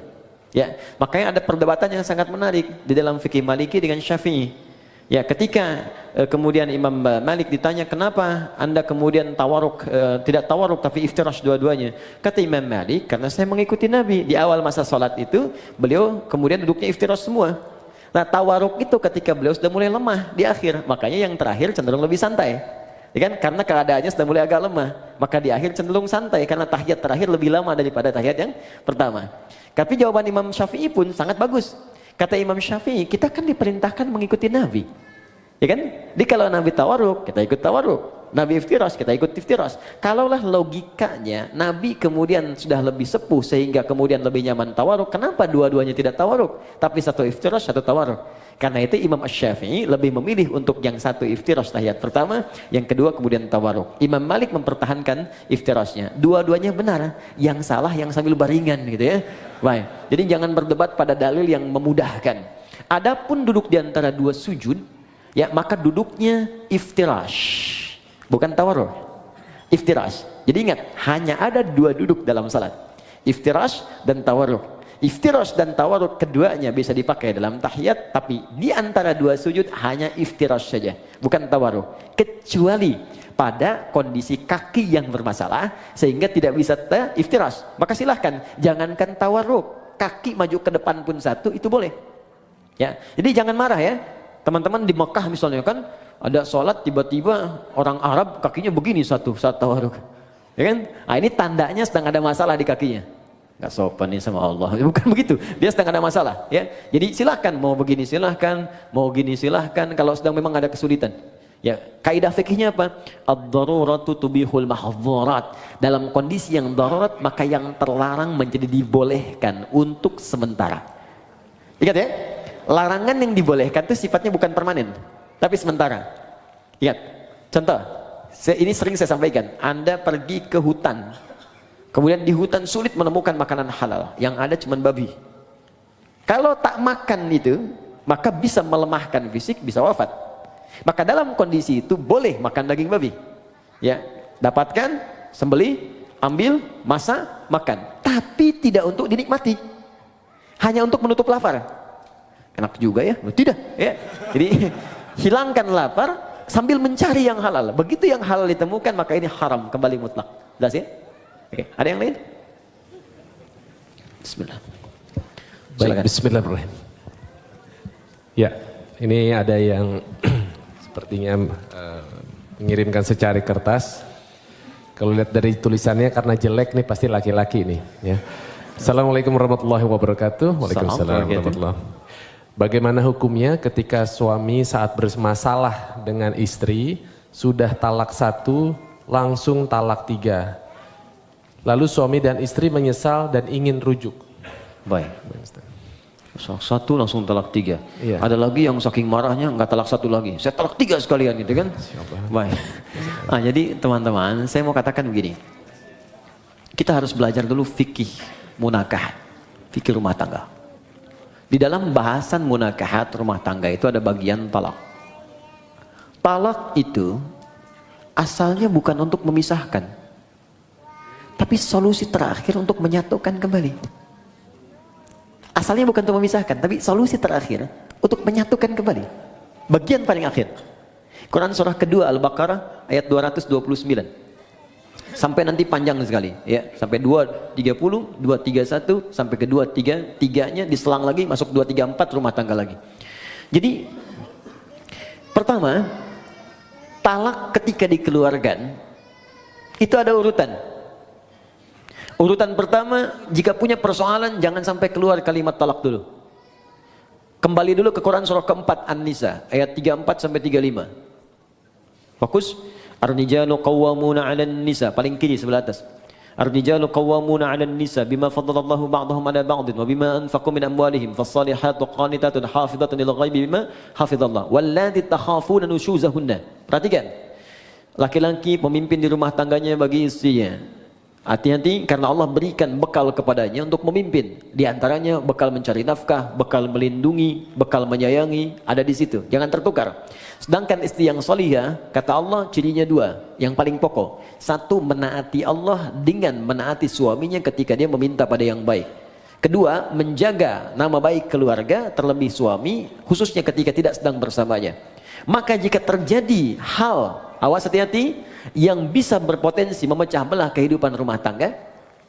Ya, makanya ada perdebatan yang sangat menarik di dalam fikih Maliki dengan Syafi'i. Ya, ketika kemudian Imam Malik ditanya kenapa Anda kemudian tawaruk, tidak tawaruk tapi iftirash dua-duanya. Kata Imam Malik, karena saya mengikuti Nabi di awal masa salat itu, beliau kemudian duduknya iftirash semua. Nah, tawaruk itu ketika beliau sudah mulai lemah di akhir, makanya yang terakhir cenderung lebih santai. Ya kan? Karena keadaannya sudah mulai agak lemah, maka di akhir cenderung santai karena tahiyat terakhir lebih lama daripada tahiyat yang pertama. Tapi jawaban Imam Syafi'i pun sangat bagus. Kata Imam Syafi'i, kita kan diperintahkan mengikuti Nabi. Ya kan? Jadi kalau Nabi tawaruk, kita ikut tawaruk. Nabi iftiras, kita ikut iftiras. Kalaulah logikanya Nabi kemudian sudah lebih sepuh sehingga kemudian lebih nyaman tawaruk, kenapa dua-duanya tidak tawaruk? Tapi satu iftiras, satu tawaruk. Karena itu Imam Asy-Syafi'i lebih memilih untuk yang satu iftiras tahiyat pertama, yang kedua kemudian tawaruk. Imam Malik mempertahankan iftirasnya. Dua-duanya benar, yang salah yang sambil baringan gitu ya. Baik. Jadi jangan berdebat pada dalil yang memudahkan. Adapun duduk di antara dua sujud, ya maka duduknya iftirash, bukan tawaruk. Iftirash. Jadi ingat, hanya ada dua duduk dalam salat, iftirash dan tawaruk. Iftirash dan tawaruk keduanya bisa dipakai dalam tahiyat, tapi di antara dua sujud hanya iftirash saja, bukan tawaruk. Kecuali pada kondisi kaki yang bermasalah sehingga tidak bisa iftirash, maka silahkan, jangankan tawaruk, kaki maju ke depan pun satu itu boleh. Ya, jadi jangan marah ya. Teman-teman di Mekah misalnya kan ada sholat tiba-tiba orang Arab kakinya begini satu saat tawaruk, ya kan? Nah, ini tandanya sedang ada masalah di kakinya. Gak sopan nih sama Allah, bukan begitu, dia sedang ada masalah ya. Jadi silahkan, mau begini silahkan, mau gini silahkan, kalau sedang memang ada kesulitan ya. Kaidah fikihnya apa? Ad-daruratu tubihul mahdzurat. Dalam kondisi yang darurat maka yang terlarang menjadi dibolehkan untuk sementara. Ingat ya, larangan yang dibolehkan itu sifatnya bukan permanen tapi sementara. Ingat, contoh ini sering saya sampaikan, Anda pergi ke hutan, kemudian di hutan sulit menemukan makanan halal, yang ada cuma babi. Kalau tak makan itu, maka bisa melemahkan fisik, bisa wafat. Maka dalam kondisi itu boleh makan daging babi. Ya, dapatkan, sembelih, ambil, masak, makan. Tapi tidak untuk dinikmati. Hanya untuk menutup lapar. Enak juga ya? Tidak, ya. Jadi hilangkan lapar sambil mencari yang halal. Begitu yang halal ditemukan, maka ini haram kembali mutlak. Jelas ya? Oke, ada yang lain? Bismillah. Baik, bismillahirrahmanirrahim. Ya, ini ada yang sepertinya mengirimkan secari kertas. Kalau lihat dari tulisannya karena jelek nih pasti laki-laki nih ya. Assalamualaikum warahmatullahi wabarakatuh. Waalaikumsalam warahmatullahi wabarakatuh. Bagaimana hukumnya ketika suami saat bermasalah dengan istri sudah talak 1 langsung talak 3? Lalu suami dan istri menyesal dan ingin rujuk. Baik. Satu langsung talak 3. Iya. Ada lagi yang saking marahnya nggak talak 1 lagi. Saya talak 3 sekalian gitu kan. Baik. Nah, jadi teman-teman, saya mau katakan begini. Kita harus belajar dulu fikih munakahat, fikih rumah tangga. Di dalam bahasan munakahat rumah tangga itu ada bagian talak. Talak itu asalnya bukan untuk memisahkan, tapi solusi terakhir untuk menyatukan kembali. Asalnya bukan untuk memisahkan, tapi solusi terakhir untuk menyatukan kembali. Bagian paling akhir. Quran surah kedua Al-Baqarah ayat 229. Sampai nanti panjang sekali ya, sampai 230, 231 sampai ke 233-nya diselang lagi masuk 234 rumah tangga lagi. Jadi pertama, talak ketika dikeluarkan itu ada urutan. Urutan pertama, jika punya persoalan jangan sampai keluar kalimat talak dulu. Kembali dulu ke Quran surah keempat An-Nisa ayat 34 sampai 35. Fokus. Ar-rijalu qawwamuna 'alan nisa, paling kiri sebelah atas. Ar-rijalu qawwamuna 'alan nisa bima faddalallahu ba'dahum 'ala ba'din wa bima anfaqu min amwalihim fas-salihatu qanitatun hafizatun lil ghaibi bima hafizallah wallati takhafuna nushuzahunna. Perhatikan. Laki-laki pemimpin di rumah tangganya bagi istrinya. Hati-hati karena Allah berikan bekal kepadanya untuk memimpin. Di antaranya bekal mencari nafkah, bekal melindungi, bekal menyayangi, ada di situ. Jangan tertukar. Sedangkan istri yang salihah, kata Allah cirinya 2, yang paling pokok. 1, menaati Allah dengan menaati suaminya ketika dia meminta pada yang baik. 2, menjaga nama baik keluarga terlebih suami, khususnya ketika tidak sedang bersamanya. Maka jika terjadi hal, awas hati-hati, yang bisa berpotensi memecah belah kehidupan rumah tangga,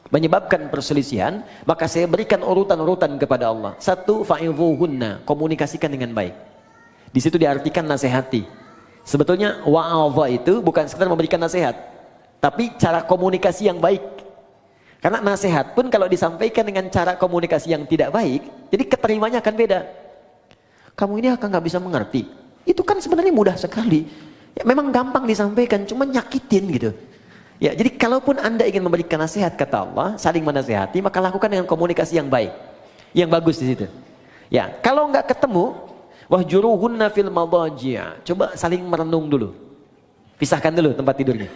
menyebabkan perselisihan, maka saya berikan urutan-urutan kepada Allah. Satu, fa'idhuhunna, komunikasikan dengan baik. Di situ diartikan nasihati. Sebetulnya wa'adha itu bukan sekedar memberikan nasihat, tapi cara komunikasi yang baik. Karena nasihat pun kalau disampaikan dengan cara komunikasi yang tidak baik, jadi keterimanya akan beda. Kamu ini akan nggak bisa mengerti. Itu kan sebenarnya mudah sekali. Ya, memang gampang disampaikan, cuma nyakitin gitu. Ya, jadi kalaupun Anda ingin memberikan nasihat, kata Allah, saling menasihati, maka lakukan dengan komunikasi yang baik, yang bagus di situ. Ya, kalau nggak ketemu, wahjuruhunna fil madaji'. Coba saling merenung dulu. Pisahkan dulu tempat tidurnya.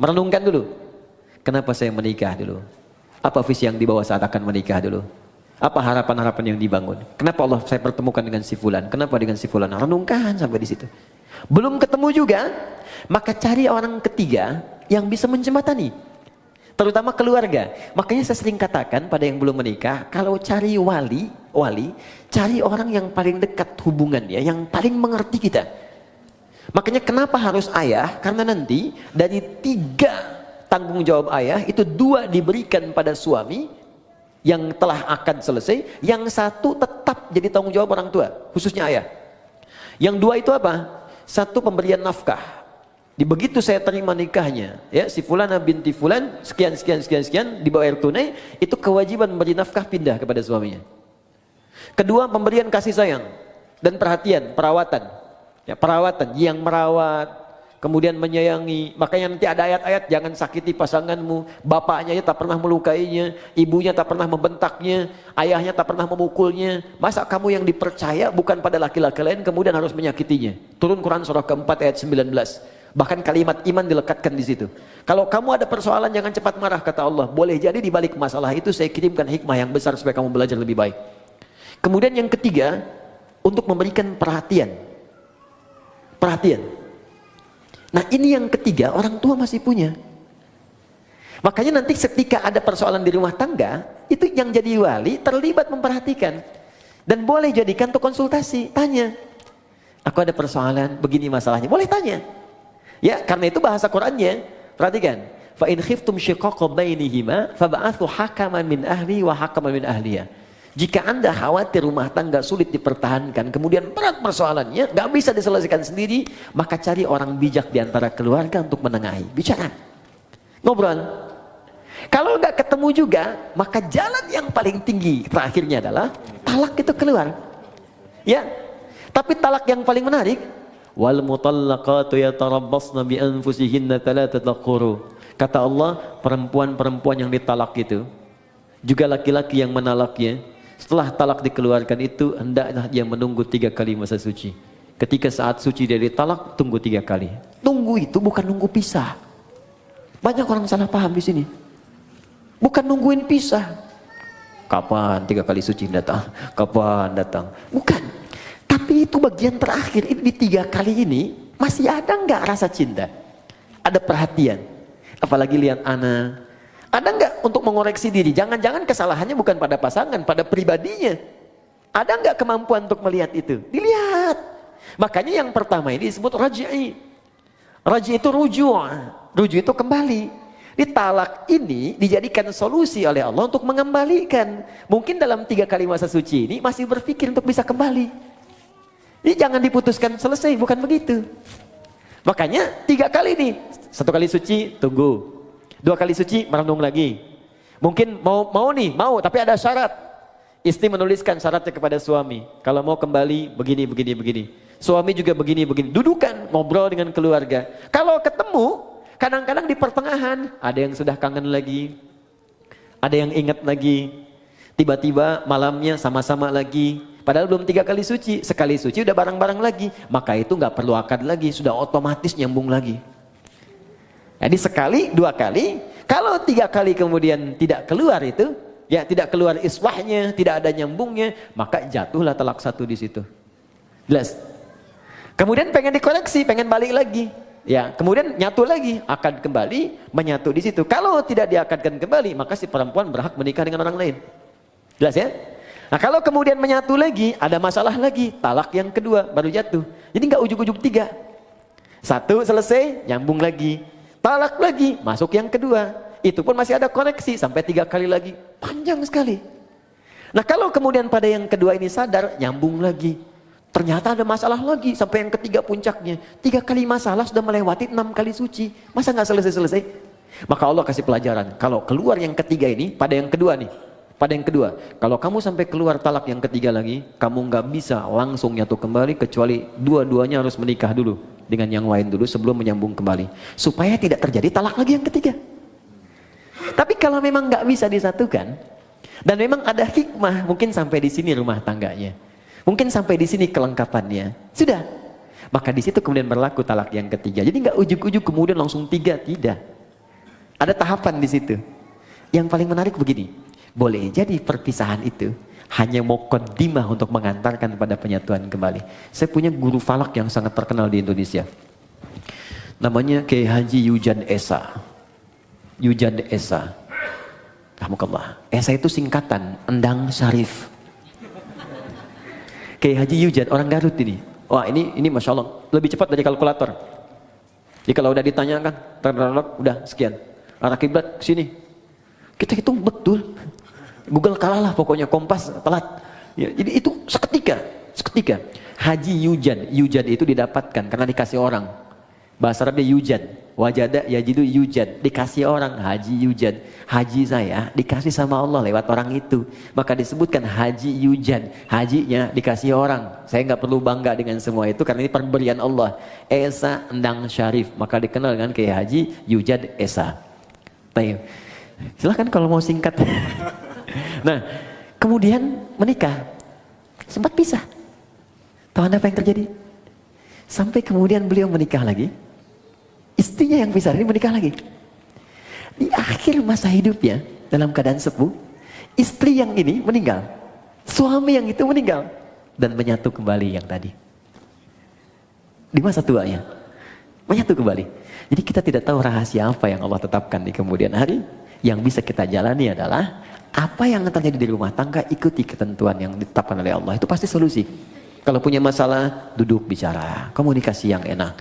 Merenungkan dulu. Kenapa saya menikah dulu? Apa visi yang dibawa saat akan menikah dulu? Apa harapan-harapan yang dibangun? Kenapa Allah saya pertemukan dengan si fulan? Kenapa dengan si fulan? Renungkan sampai di situ. Belum ketemu juga, maka cari orang ketiga yang bisa menjembatani. Terutama keluarga. Makanya saya sering katakan pada yang belum menikah, kalau cari wali, cari orang yang paling dekat hubungannya, yang paling mengerti kita. Makanya kenapa harus ayah? Karena nanti dari 3 tanggung jawab ayah, itu 2 diberikan pada suami yang telah akad selesai, yang 1 tetap jadi tanggung jawab orang tua, khususnya ayah. Yang 2 itu apa? 1 pemberian nafkah. Di begitu saya terima nikahnya, ya si fulana binti fulan sekian dibayar tunai, itu kewajiban memberi nafkah pindah kepada suaminya. Kedua, pemberian kasih sayang dan perhatian, perawatan. Ya, perawatan yang merawat, kemudian menyayangi. Makanya nanti ada ayat-ayat, jangan sakiti pasanganmu, bapaknya tak pernah melukainya, ibunya tak pernah membentaknya, ayahnya tak pernah memukulnya. Masa kamu yang dipercaya bukan pada laki-laki lain kemudian harus menyakitinya? Turun Quran surah keempat ayat 19. Bahkan kalimat iman dilekatkan di situ. Kalau kamu ada persoalan jangan cepat marah, kata Allah. Boleh jadi di balik masalah itu saya kirimkan hikmah yang besar supaya kamu belajar lebih baik. Kemudian yang ketiga, untuk memberikan perhatian. Perhatian. Nah ini yang ketiga orang tua masih punya. Makanya nanti ketika ada persoalan di rumah tangga, itu yang jadi wali terlibat memperhatikan. Dan boleh jadikan untuk konsultasi, tanya. Aku ada persoalan, begini masalahnya, boleh tanya. Ya, karena itu bahasa Qur'annya, perhatikan. Fa in khiftum shiqaqa bainihima fab'athu hakaman min ahli wa hakaman min ahliya. Jika Anda khawatir rumah tangga sulit dipertahankan, kemudian berat persoalannya, nggak bisa diselesaikan sendiri, maka cari orang bijak di antara keluarga untuk menengahi. Bicara, ngobrol. Kalau nggak ketemu juga, maka jalan yang paling tinggi terakhirnya adalah talak itu keluar. Ya, tapi talak yang paling menarik, wal mutallaqatu yatarabbasna bi anfusihinna thalathata quru. Kata Allah, perempuan-perempuan yang ditalak itu, juga laki-laki yang menalaknya, setelah talak dikeluarkan itu hendaklah dia menunggu 3 kali masa suci. Ketika saat suci dia ditalak, tunggu 3 kali. Tunggu itu bukan nunggu pisah. Banyak orang salah paham di sini. Bukan nungguin pisah. Kapan 3 kali suci datang? Kapan datang? Bukan. Tapi itu bagian terakhir. Ini di 3 kali ini masih ada nggak rasa cinta? Ada perhatian. Apalagi lihat anak. Ada nggak untuk mengoreksi diri? Jangan-jangan kesalahannya bukan pada pasangan, pada pribadinya. Ada nggak kemampuan untuk melihat itu? Dilihat. Makanya yang pertama ini disebut raj'i. Raj'i itu ruju'. Ruju' itu kembali. Talak ini dijadikan solusi oleh Allah untuk mengembalikan. Mungkin dalam 3 kali masa suci ini masih berpikir untuk bisa kembali. Ini jangan diputuskan selesai, bukan begitu. Makanya 3 kali nih. 1 kali suci, tunggu. 2 kali suci, merenung lagi. Mungkin mau tapi ada syarat. Istri menuliskan syaratnya kepada suami. Kalau mau kembali begini. Suami juga begini. Dudukan, ngobrol dengan keluarga. Kalau ketemu, kadang-kadang di pertengahan ada yang sudah kangen lagi, ada yang ingat lagi. Tiba-tiba malamnya sama-sama lagi. Padahal belum 3 kali suci, sekali suci udah bareng-bareng lagi. Maka itu nggak perlu akad lagi, sudah otomatis nyambung lagi. Jadi sekali, 2 kali, kalau 3 kali kemudian tidak keluar itu, ya tidak keluar iswahnya, tidak ada nyambungnya, maka jatuhlah talak 1 di situ. Jelas? Kemudian pengen dikoreksi, pengen balik lagi. Ya, kemudian nyatu lagi, akad kembali, menyatu di situ. Kalau tidak diakadkan kembali, maka si perempuan berhak menikah dengan orang lain. Jelas ya? Nah kalau kemudian menyatu lagi, ada masalah lagi, talak yang kedua baru jatuh. Jadi nggak ujuk-ujuk 3. 1 selesai, nyambung lagi. Talak lagi, masuk yang kedua. Itu pun masih ada koneksi sampai 3 kali lagi. Panjang sekali. Nah kalau kemudian pada yang kedua ini sadar, nyambung lagi. Ternyata ada masalah lagi sampai yang ketiga puncaknya. 3 kali masalah sudah melewati 6 kali suci. Masa nggak selesai-selesai? Maka Allah kasih pelajaran. Kalau keluar yang ketiga ini, pada yang kedua nih. Pada yang kedua, kalau kamu sampai keluar talak yang ketiga lagi, kamu nggak bisa langsung nyatu kembali kecuali dua-duanya harus menikah dulu dengan yang lain dulu sebelum menyambung kembali, supaya tidak terjadi talak lagi yang ketiga. Tapi kalau memang nggak bisa disatukan dan memang ada hikmah, mungkin sampai di sini rumah tangganya, mungkin sampai di sini kelengkapannya, sudah. Maka di situ kemudian berlaku talak yang ketiga. Jadi nggak ujuk-ujuk kemudian langsung 3, tidak. Ada tahapan di situ. Yang paling menarik begini. Boleh jadi perpisahan itu hanya muqaddimah untuk mengantarkan pada penyatuan kembali. Saya punya guru falak yang sangat terkenal di Indonesia. Namanya Kiai Haji Yujan Esa. Yujan Esa. Rahmukallah. Esa itu singkatan Endang Syarif. Kiai Haji Yujan, orang Garut ini. Wah ini Masya Allah, lebih cepat dari kalkulator. Jadi kalau udah ditanyakan, udah sekian. Arah kiblat ke sini. Kita hitung betul. Google kalah lah pokoknya, Kompas telat. Ya, jadi itu seketika. Haji Yujan itu didapatkan karena dikasih orang. Bahasa Arabnya Yujan. Wajada yajidu Yujan. Dikasih orang, Haji Yujan. Haji saya dikasih sama Allah lewat orang itu. Maka disebutkan Haji Yujan. Hajinya dikasih orang. Saya nggak perlu bangga dengan semua itu karena ini pemberian Allah. Esa Endang Syarif. Maka dikenal dengan kayak Haji Yujan Esa. Baik. Silahkan kalau mau singkat. Nah, kemudian menikah. Sempat pisah. Tahu Anda apa yang terjadi? Sampai kemudian beliau menikah lagi. Istrinya yang pisah ini menikah lagi. Di akhir masa hidupnya, dalam keadaan sepuh, istri yang ini meninggal. Suami yang itu meninggal. Dan menyatu kembali yang tadi. Di masa tuanya. Menyatu kembali. Jadi kita tidak tahu rahasia apa yang Allah tetapkan di kemudian hari. Yang bisa kita jalani adalah apa yang terjadi di rumah tangga, ikuti ketentuan yang ditetapkan oleh Allah. Itu pasti solusi. Kalau punya masalah, duduk bicara, komunikasi yang enak.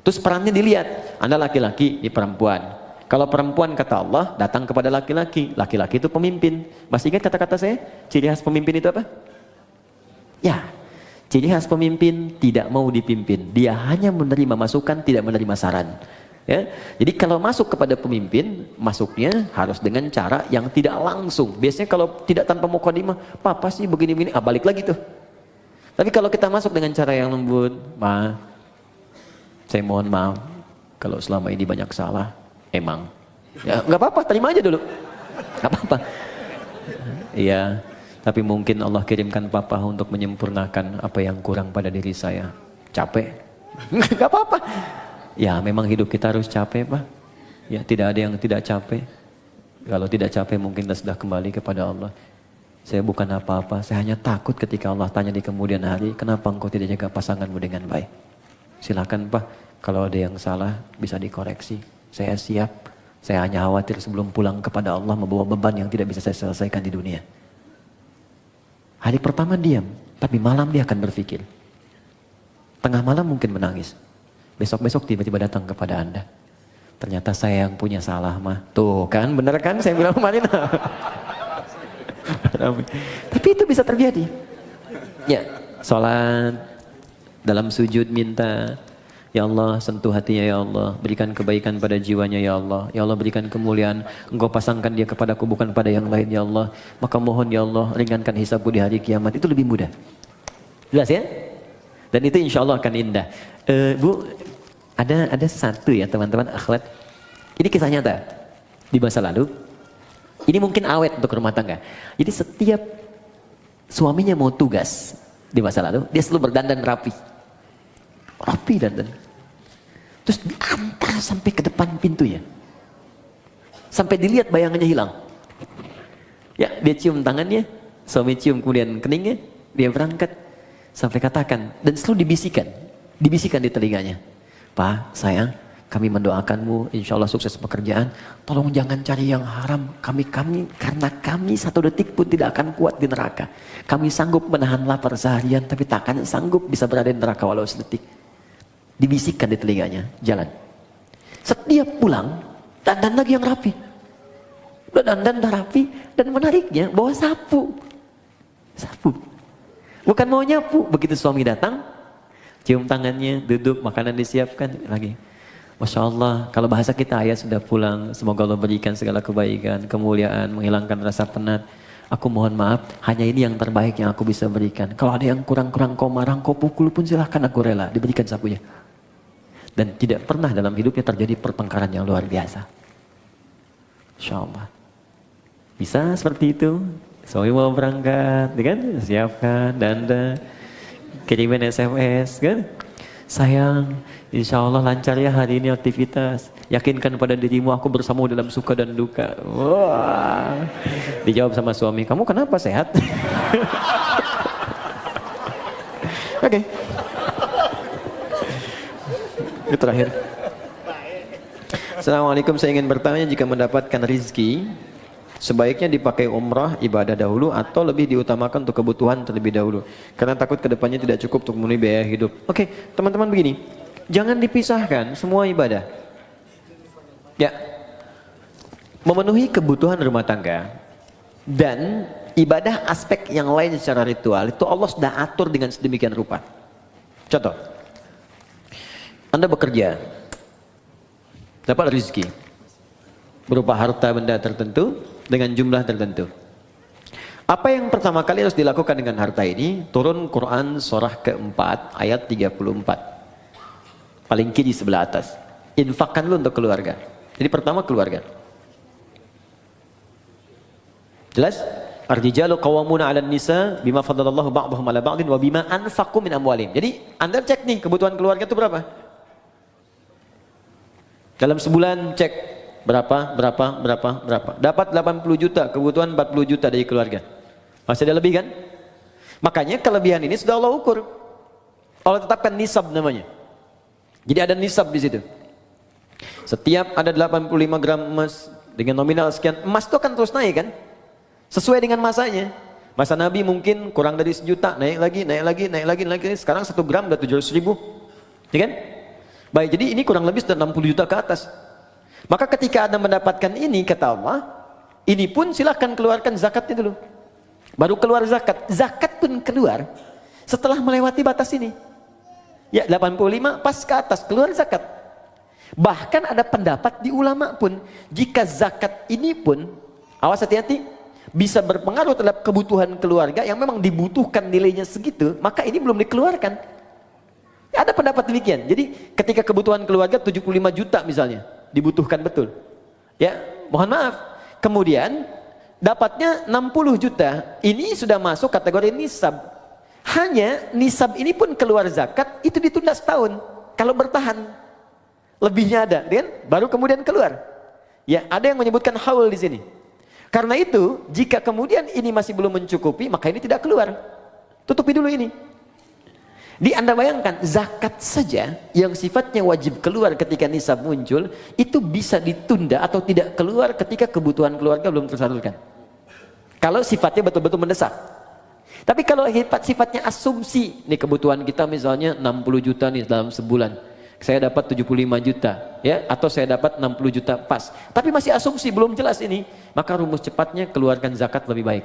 Terus perannya dilihat, Anda laki-laki, di perempuan. Kalau perempuan kata Allah, datang kepada laki-laki. Laki-laki itu pemimpin. Masih ingat kata-kata saya? Ciri khas pemimpin itu apa? Ya, ciri khas pemimpin tidak mau dipimpin. Dia hanya menerima masukan, tidak menerima saran. Ya, jadi kalau masuk kepada pemimpin, masuknya harus dengan cara yang tidak langsung. Biasanya kalau tidak tanpa mukadimah, papa sih begini-begini, balik lagi tuh. Tapi kalau kita masuk dengan cara yang lembut, saya mohon maaf kalau selama ini banyak salah, emang. Ya nggak apa-apa, terima aja dulu, nggak apa-apa. Iya, tapi mungkin Allah kirimkan papa untuk menyempurnakan apa yang kurang pada diri saya. Capek, nggak apa-apa. Ya memang hidup kita harus capek Pak. Ya tidak ada yang tidak capek. Kalau tidak capek mungkin kita sudah kembali kepada Allah. Saya bukan apa-apa, saya hanya takut ketika Allah tanya di kemudian hari, kenapa engkau tidak jaga pasanganmu dengan baik? Silakan Pak, kalau ada yang salah bisa dikoreksi. Saya siap. Saya hanya khawatir sebelum pulang kepada Allah membawa beban yang tidak bisa saya selesaikan di dunia. Hari pertama diam, tapi malam dia akan berpikir. Tengah malam mungkin menangis. Besok-besok tiba-tiba datang kepada Anda. Ternyata saya yang punya salah mah. Tuh kan, bener kan saya bilang kemarin. Tapi itu bisa terjadi. Ya, sholat, dalam sujud minta, ya Allah sentuh hatinya ya Allah, berikan kebaikan pada jiwanya ya Allah. Ya Allah berikan kemuliaan, Engkau pasangkan dia kepadaku bukan pada yang lain ya Allah. Maka mohon ya Allah ringankan hisabku di hari kiamat. Itu lebih mudah. Jelas ya? Dan itu insya Allah akan indah. Bu, ada satu ya teman-teman akhwat. Ini kisah nyata di masa lalu. Ini mungkin awet untuk rumah tangga. Jadi setiap suaminya mau tugas di masa lalu, dia selalu berdandan rapi. Rapi dandan. Terus diantar sampai ke depan pintunya. Sampai dilihat bayangannya hilang. Ya, dia cium tangannya, suami cium kemudian keningnya, dia berangkat. Sampai katakan, dan selalu dibisikkan di telinganya. Pak, sayang, kami mendoakanmu, insya Allah sukses pekerjaan. Tolong jangan cari yang haram. Karena kami satu detik pun tidak akan kuat di neraka. Kami sanggup menahan lapar seharian, tapi tak akan sanggup bisa berada di neraka walau sedetik. Dibisikkan di telinganya, jalan. Setiap pulang, dandan lagi yang rapi. Udah dandan, udah rapi, dan menariknya bawa sapu. Sapu. Bukan mau nyapu. Begitu suami datang, cium tangannya, duduk, makanan disiapkan lagi. Masya Allah, kalau bahasa kita, ayah sudah pulang, semoga Allah berikan segala kebaikan, kemuliaan, menghilangkan rasa penat. Aku mohon maaf, hanya ini yang terbaik yang aku bisa berikan. Kalau ada yang kurang-kurang kau marah, kau pukul pun silahkan, aku rela, diberikan sapunya. Dan tidak pernah dalam hidupnya terjadi pertengkaran yang luar biasa. Masya Allah. Bisa seperti itu? Suami mau berangkat, kan? Siapkan, dandan, kirimin SMS, kan? Sayang, insya Allah lancar ya hari ini aktivitas. Yakinkan pada dirimu aku bersamamu dalam suka dan duka. Wah. Dijawab sama suami, kamu kenapa sehat? Oke. Itu terakhir. Assalamualaikum, saya ingin bertanya, jika mendapatkan rizki, sebaiknya dipakai umrah ibadah dahulu atau lebih diutamakan untuk kebutuhan terlebih dahulu? Karena takut kedepannya tidak cukup untuk memenuhi biaya hidup. Oke, teman-teman begini, jangan dipisahkan semua ibadah. Ya, memenuhi kebutuhan rumah tangga dan ibadah aspek yang lain secara ritual itu Allah sudah atur dengan sedemikian rupa. Contoh, Anda bekerja, dapat rezeki berupa harta benda tertentu dengan jumlah tertentu. Apa yang pertama kali harus dilakukan dengan harta ini? Turun Quran surah keempat ayat 34. Paling kiri sebelah atas. Infakkan lu untuk keluarga. Jadi pertama keluarga. Jelas? Ar-rijalu qawwamuna 'alan nisa bima faddalallahu ba'dahum 'ala ba'din wa bima anfaqu min amwalihim. Jadi Anda cek nih kebutuhan keluarga itu berapa? Dalam sebulan cek berapa. Dapat 80 juta, kebutuhan 40 juta dari keluarga. Masih ada lebih kan? Makanya kelebihan ini sudah Allah ukur. Allah tetapkan nisab namanya. Jadi ada nisab di situ. Setiap ada 85 gram emas dengan nominal sekian, emas itu akan terus naik kan? Sesuai dengan masanya. Masa Nabi mungkin kurang dari 1 juta, naik lagi. Sekarang 1 gram udah 700.000. Ya kan? Baik, jadi ini kurang lebih sudah 60 juta ke atas. Maka ketika Anda mendapatkan ini, kata Allah, ini pun silahkan keluarkan zakatnya dulu. Baru keluar zakat. Zakat pun keluar setelah melewati batas ini. Ya, 85 pas ke atas, keluar zakat. Bahkan ada pendapat di ulama pun, jika zakat ini pun, awas hati-hati, bisa berpengaruh terhadap kebutuhan keluarga yang memang dibutuhkan nilainya segitu, maka ini belum dikeluarkan. Ada pendapat demikian. Jadi ketika kebutuhan keluarga 75 juta misalnya, dibutuhkan betul. Ya, mohon maaf. Kemudian dapatnya 60 juta. Ini sudah masuk kategori nisab. Hanya nisab ini pun keluar zakat itu ditunda setahun. Kalau bertahan lebihnya ada, kan? Baru kemudian keluar. Ya, ada yang menyebutkan haul di sini. Karena itu, jika kemudian ini masih belum mencukupi, maka ini tidak keluar. Tutupi dulu ini. Di Anda bayangkan, zakat saja yang sifatnya wajib keluar ketika nisab muncul, itu bisa ditunda atau tidak keluar ketika kebutuhan keluarga belum tersalurkan. Kalau sifatnya betul-betul mendesak. Tapi kalau sifatnya asumsi, nih kebutuhan kita misalnya 60 juta nih dalam sebulan. Saya dapat 75 juta, ya, atau saya dapat 60 juta pas. Tapi masih asumsi, belum jelas ini. Maka rumus cepatnya keluarkan zakat lebih baik.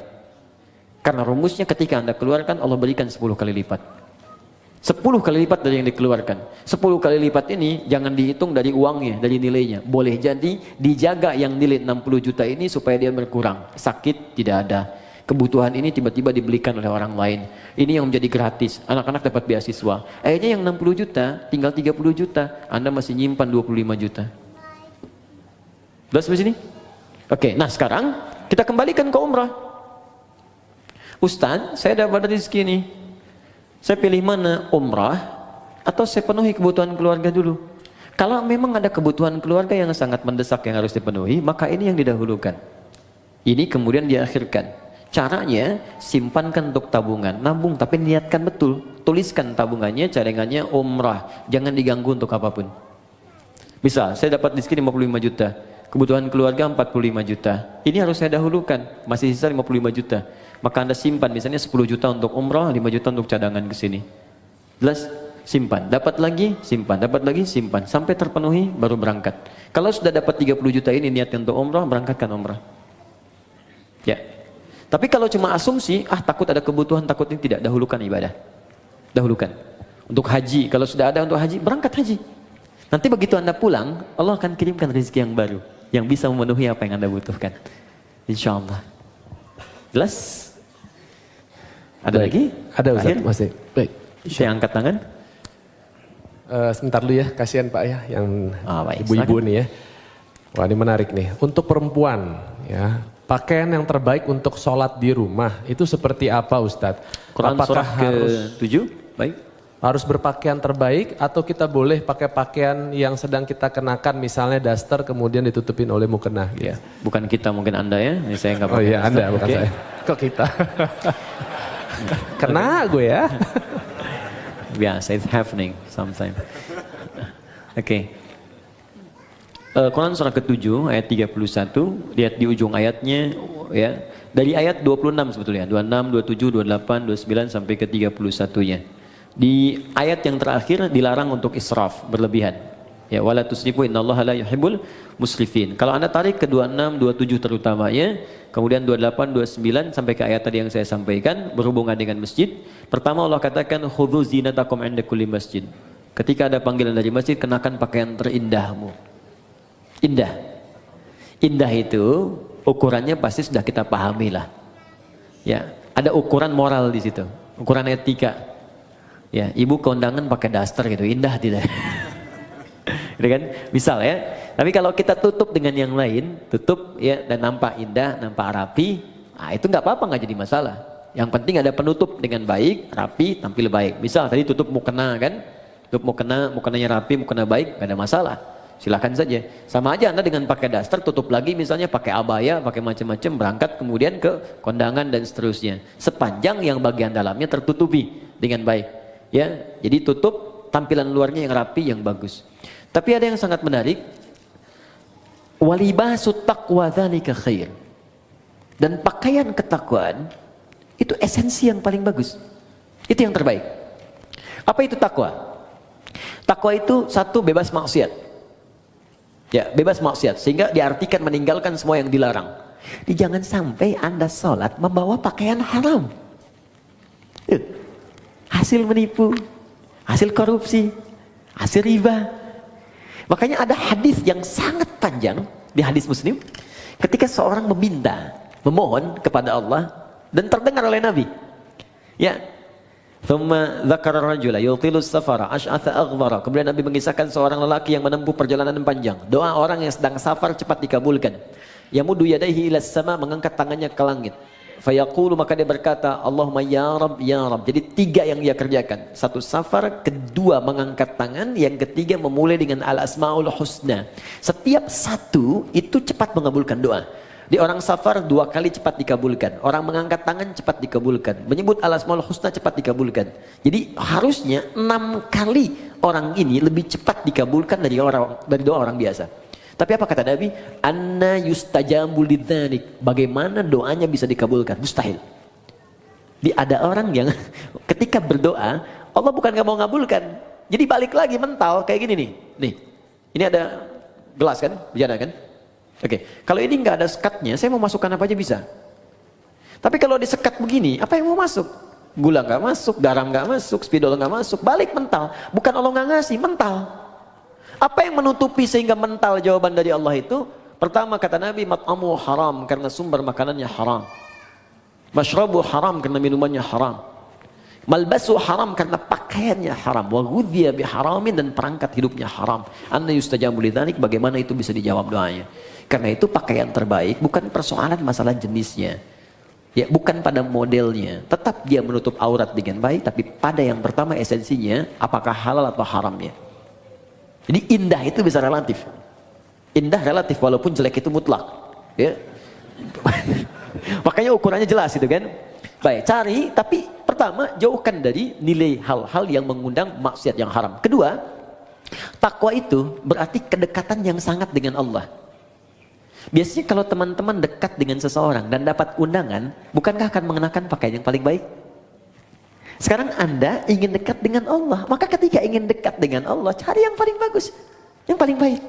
Karena rumusnya ketika Anda keluarkan, Allah berikan 10 kali lipat. 10 kali lipat dari yang dikeluarkan. 10 kali lipat ini jangan dihitung dari uangnya, dari nilainya. Boleh jadi dijaga yang nilai 60 juta ini supaya dia berkurang. Sakit tidak ada. Kebutuhan ini tiba-tiba dibelikan oleh orang lain. Ini yang menjadi gratis. Anak-anak dapat beasiswa. Akhirnya yang 60 juta tinggal 30 juta. Anda masih nyimpan 25 juta. Sudah sampai sini? Oke, nah sekarang kita kembalikan ke umrah. Ustaz, saya dapat rezeki nih. Saya pilih mana, umrah atau saya penuhi kebutuhan keluarga dulu? Kalau memang ada kebutuhan keluarga yang sangat mendesak yang harus dipenuhi, maka ini yang didahulukan. Ini kemudian diakhirkan. Caranya, simpankan untuk tabungan, nabung tapi niatkan betul. Tuliskan tabungannya, cadangannya umrah, jangan diganggu untuk apapun. Misal, saya dapat rezeki 55 juta, kebutuhan keluarga 45 juta. Ini harus saya dahulukan, masih sisa 55 juta. Maka Anda simpan misalnya 10 juta untuk umrah, 5 juta untuk cadangan ke sini. Jelas? Simpan, dapat lagi, simpan, dapat lagi, simpan. Sampai terpenuhi, baru berangkat. Kalau sudah dapat 30 juta ini niatnya untuk umrah, berangkatkan umrah. Ya. Tapi kalau cuma asumsi, takut ada kebutuhan, takut ini, tidak, dahulukan ibadah. Dahulukan. Untuk haji, kalau sudah ada untuk haji, berangkat haji. Nanti begitu Anda pulang, Allah akan kirimkan rezeki yang baru, yang bisa memenuhi apa yang Anda butuhkan. Insya Allah. Jelas? Ada lagi? Ada Ustaz, masih. Baik. Saya angkat tangan. Sebentar dulu ya, kasihan Pak ya, yang baik, ibu-ibu nih ya. Wah ini menarik nih. Untuk perempuan ya, pakaian yang terbaik untuk sholat di rumah itu seperti apa Ustadz? Quran apakah surah harus ke-7? Baik. Harus berpakaian terbaik atau kita boleh pakai pakaian yang sedang kita kenakan, misalnya daster kemudian ditutupin oleh mukena? Ya, bukan kita, mungkin Anda ya. Ini saya nggak Oh pakai iya, daster. Anda bukan Oke. saya. Kok kita? Kena gue ya. Biasa, it's happening sometimes. Oke. Quran surah ke-7 ayat 31, lihat di ujung ayatnya ya. Dari ayat 26 sebetulnya, 26, 27, 28, 29 sampai ke 31-nya. Di ayat yang terakhir dilarang untuk israf, berlebihan. Ya, wala tusrifu innallaha la yuhibbul musrifin. Kalau Anda tarik ke 26, 27 terutamanya, kemudian 28, 29 sampai ke ayat tadi yang saya sampaikan berhubungan dengan masjid. Pertama Allah katakan khudzu zinatakum 'inda kulli masjid. Ketika ada panggilan dari masjid, kenakan pakaian terindahmu. Indah. Indah itu ukurannya pasti sudah kita pahami lah. Ya, ada ukuran moral di situ, ukuran etika. Ya, ibu kondangan pakai daster gitu, indah tidak? Gitu kan? Misal ya. Tapi kalau kita tutup dengan yang lain, tutup ya dan nampak indah, nampak rapi, itu nggak apa-apa, nggak jadi masalah. Yang penting ada penutup dengan baik, rapi, tampil baik. Misal tadi tutup mukena kan, tutup mukena, mukenanya rapi, mukena baik, nggak ada masalah. Silakan saja. Sama aja Anda dengan pakai daster, tutup lagi misalnya pakai abaya, pakai macam-macam, berangkat kemudian ke kondangan dan seterusnya. Sepanjang yang bagian dalamnya tertutupi dengan baik. Ya, jadi tutup tampilan luarnya yang rapi, yang bagus. Tapi ada yang sangat menarik. Walibasut taqwa dzalika khair. Dan pakaian ketakwaan itu esensi yang paling bagus. Itu yang terbaik. Apa itu takwa? Takwa itu satu, bebas maksiat. Ya, bebas maksiat, sehingga diartikan meninggalkan semua yang dilarang. Jangan sampai Anda sholat membawa pakaian haram. Hasil menipu, hasil korupsi, hasil riba. Makanya ada hadis yang sangat panjang di hadis Muslim, ketika seorang meminta, memohon kepada Allah dan terdengar oleh Nabi. Ya. Thumma dzakara rajula yutilu safara ash'atha aghbara. Kemudian Nabi mengisahkan seorang lelaki yang menempuh perjalanan panjang. Doa orang yang sedang safar cepat dikabulkan. Yamudu yadayhi ila sama, mengangkat tangannya ke langit. Fayaqulu, maka dia berkata, Allahumma ya Rabb, ya Rabb. Jadi tiga yang dia kerjakan. Satu safar, kedua mengangkat tangan, yang ketiga memulai dengan al-asmaul husna. Setiap satu itu cepat mengabulkan doa. Di orang safar 2 kali cepat dikabulkan. Orang mengangkat tangan cepat dikabulkan. Menyebut al-asmaul husna cepat dikabulkan. Jadi harusnya 6 kali orang ini lebih cepat dikabulkan dari doa orang biasa. Tapi apa kata Nabi? Anna yustajabu lidzalik. Bagaimana doanya bisa dikabulkan? Mustahil. Ada orang yang ketika berdoa, Allah bukan gak mau ngabulkan. Jadi balik lagi mental kayak gini nih. Nih, ini ada gelas kan? Bejana kan? Oke, kalau ini nggak ada sekatnya, saya mau masukkan apa aja bisa. Tapi kalau disekat begini, apa yang mau masuk? Gula nggak masuk, garam nggak masuk, spidol nggak masuk. Balik mental. Bukan Allah nggak ngasih, mental. Apa yang menutupi sehingga mental jawaban dari Allah itu? Pertama kata Nabi, mat'amu haram, karena sumber makanannya haram. Mashrabu haram, karena minumannya haram. Malbasu haram, karena pakaiannya haram. Wa ghudhiya biharamin, dan perangkat hidupnya haram. Anna yustajabu lidzalik, bagaimana itu bisa dijawab doanya? Karena itu pakaian terbaik bukan persoalan masalah jenisnya. Ya, bukan pada modelnya. Tetap dia menutup aurat dengan baik, tapi pada yang pertama esensinya, apakah halal atau haramnya. Jadi indah itu bisa relatif. Indah relatif, walaupun jelek itu mutlak. Ya. Makanya ukurannya jelas itu kan. Baik, cari, tapi pertama jauhkan dari nilai hal-hal yang mengundang maksiat yang haram. Kedua, Takwa itu berarti kedekatan yang sangat dengan Allah. Biasanya kalau teman-teman dekat dengan seseorang dan dapat undangan, bukankah akan mengenakan pakaian yang paling baik? Sekarang Anda ingin dekat dengan Allah, maka ketika ingin dekat dengan Allah, cari yang paling bagus, yang paling baik.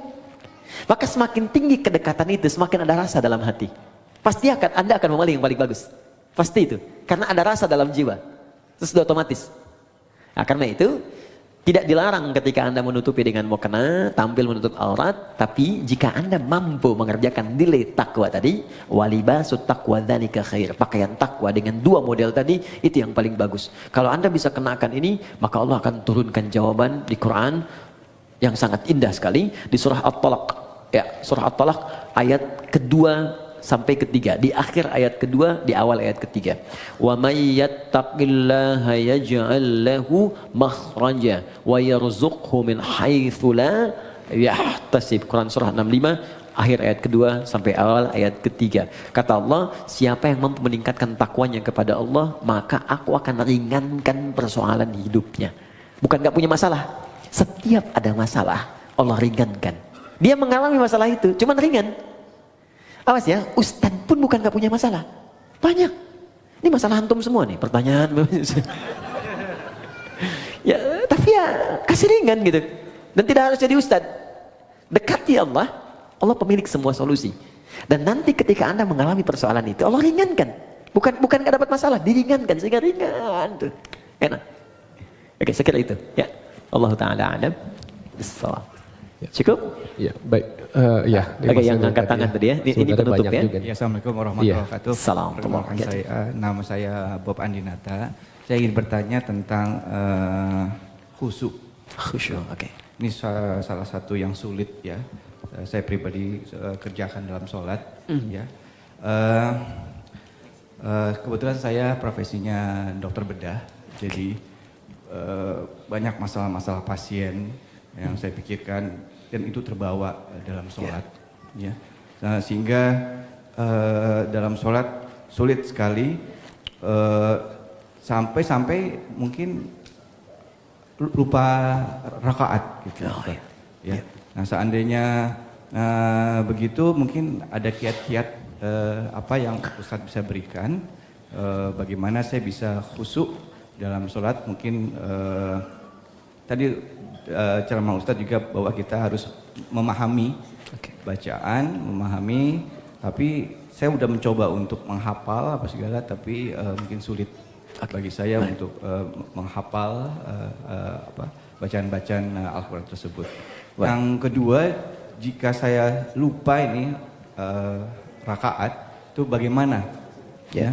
Maka semakin tinggi kedekatan itu, semakin ada rasa dalam hati. Pasti Anda akan memilih yang paling bagus. Pasti itu, karena ada rasa dalam jiwa. Itu sudah otomatis. Nah, karena itu tidak dilarang ketika Anda menutupi dengan mukena, tampil menutup aurat, tapi jika Anda mampu mengerjakan nilai takwa tadi, walibasut taqwa dzalika khair. Pakaian takwa dengan dua model tadi, itu yang paling bagus. Kalau Anda bisa kenakan ini, maka Allah akan turunkan jawaban di Quran yang sangat indah sekali di surah At-Talaq. Ya, surah At-Talaq ayat kedua sampai ketiga, di akhir ayat kedua, di awal ayat ketiga. Wa may yattaqillaha yaj'al lahu makhraja wa yarzuqhu min haitsu la yahtasib. Quran surah 65 akhir ayat kedua sampai awal ayat ketiga. Kata Allah, siapa yang mampu meningkatkan takwanya kepada Allah, maka aku akan ringankan persoalan hidupnya. Bukan gak punya masalah, setiap ada masalah Allah ringankan. Dia mengalami masalah itu, cuman ringan. Awas ya, Ustadz pun bukan gak punya masalah. Banyak. Ini masalah antum semua nih, pertanyaan. Ya, tapi ya kasih ringan gitu. Dan tidak harus jadi Ustadz. Dekati Allah, Allah pemilik semua solusi. Dan nanti ketika Anda mengalami persoalan itu, Allah ringankan. Bukan gak dapat masalah, diringankan sehingga ringan tuh. Enak. Oke, saya kira itu. Ya, Allah Ta'ala alam. Bismillah. Cukup? Ya, baik. Ya. Oke, yang angkat tangan tadi ya. Ini penutup ya. Ya, Assalamualaikum warahmatullahi wabarakatuh. Assalamualaikum. Nama saya Bob Andinata. Saya ingin bertanya tentang khusyuk. Khusyuk, oke. Ini salah satu yang sulit ya. Saya pribadi kerjakan dalam sholat. Ya. Kebetulan saya profesinya dokter bedah. Jadi banyak masalah-masalah pasien yang saya pikirkan dan itu terbawa dalam sholat, ya. Nah, sehingga dalam sholat sulit sekali sampai mungkin lupa rakaat, gitu. Ya. Nah, seandainya begitu mungkin ada kiat-kiat apa yang Ustadz bisa berikan, bagaimana saya bisa khusyuk dalam sholat. Mungkin tadi ceramah Ustadz juga bahwa kita harus memahami bacaan, memahami, tapi saya udah mencoba untuk menghafal apa segala, tapi mungkin sulit bagi saya untuk menghafal bacaan-bacaan Al-Quran tersebut. Yang kedua, jika saya lupa ini rakaat, itu bagaimana? Ya,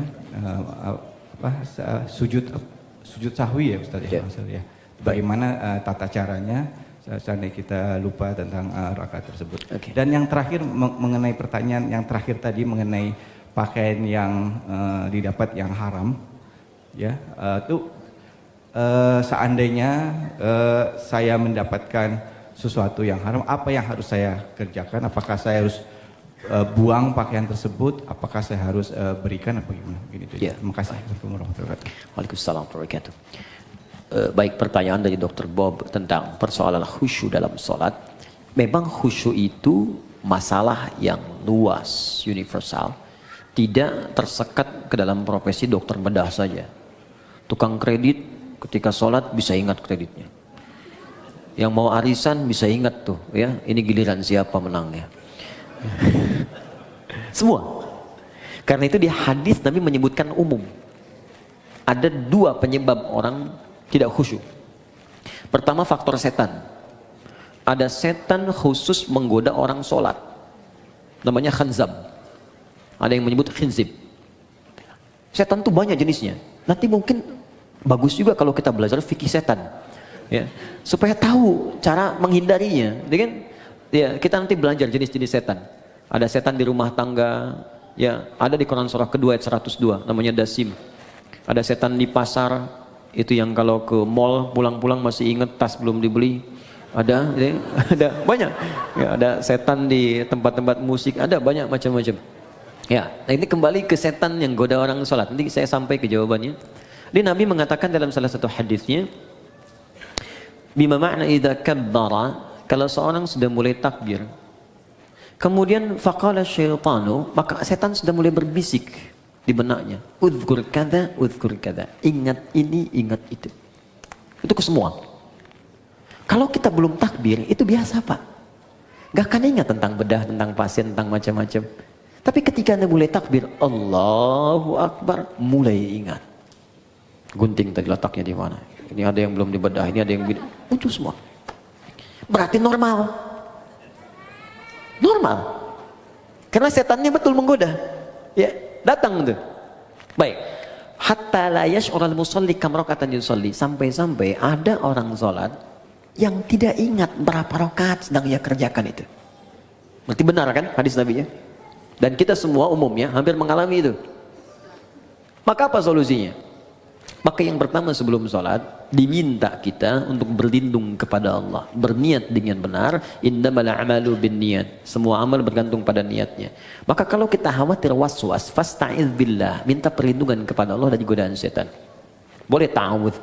sujud sahwi ya Ustadz ya. Ya. Bagaimana tata caranya seandainya kita lupa tentang rakaat tersebut. Dan yang terakhir mengenai pertanyaan yang terakhir tadi mengenai pakaian yang didapat yang haram, ya itu seandainya saya mendapatkan sesuatu yang haram, apa yang harus saya kerjakan? Apakah saya harus buang pakaian tersebut? Apakah saya harus berikan apa gimana? Begitu. Ya. Terima kasih. Waalaikumsalam warahmatullahi wabarakatuh. Baik, pertanyaan dari Dr. Bob tentang persoalan khusyuk dalam sholat. Memang khusyuk itu masalah yang luas, universal. Tidak tersekat ke dalam profesi dokter bedah saja. Tukang kredit ketika sholat bisa ingat kreditnya. Yang mau arisan bisa ingat tuh, ya ini giliran siapa menangnya. Semua. Karena itu di hadis Nabi menyebutkan umum. Ada dua penyebab orang tidak khusyuk. Pertama, faktor setan. Ada setan khusus menggoda orang sholat. Namanya khanzab. Ada yang menyebut khinzib. Setan itu banyak jenisnya. Nanti mungkin bagus juga kalau kita belajar fikih setan. Ya, supaya tahu cara menghindarinya. Ya, kita nanti belajar jenis-jenis setan. Ada setan di rumah tangga. Ya, ada di Quran surah kedua ayat 102. Namanya dasim. Ada setan di pasar. Itu yang kalau ke mall pulang-pulang masih ingat tas belum dibeli. Ada banyak. Ya, ada setan di tempat-tempat musik, ada banyak macam-macam. Ya, nah ini kembali ke setan yang goda orang sholat. Nanti saya sampai ke jawabannya. Nabi mengatakan dalam salah satu hadisnya, Bima makna idza kabbara, kalau seorang sudah mulai takbir, kemudian faqala syaitanu, maka setan sudah mulai berbisik di benaknya, udzkur kada, ingat ini, ingat itu. Itu ke semua. Kalau kita belum takbir, itu biasa Pak. Gak akan ingat tentang bedah, tentang pasien, tentang macam-macam. Tapi ketika Anda mulai takbir, Allahu Akbar, mulai ingat. Gunting tadi letaknya di mana? Ini ada yang belum dibedah, ini ada yang muncul semua. Berarti normal. Normal. Karena setannya betul menggoda. Ya, datang tuh. Baik. Hatta la yash'ural musalli kam raka'atan yusalli. Sampai-sampai ada orang salat yang tidak ingat berapa rakaat sedang ia kerjakan itu. Berarti benar kan hadis Nabi-nya? Dan kita semua umumnya hampir mengalami itu. Maka apa solusinya? Maka yang pertama sebelum sholat, diminta kita untuk berlindung kepada Allah. Berniat dengan benar, innamal a'malu binniyat. Semua amal bergantung pada niatnya. Maka kalau kita khawatir waswas, fasta'iz billah, minta perlindungan kepada Allah dari godaan setan. Boleh ta'awudz.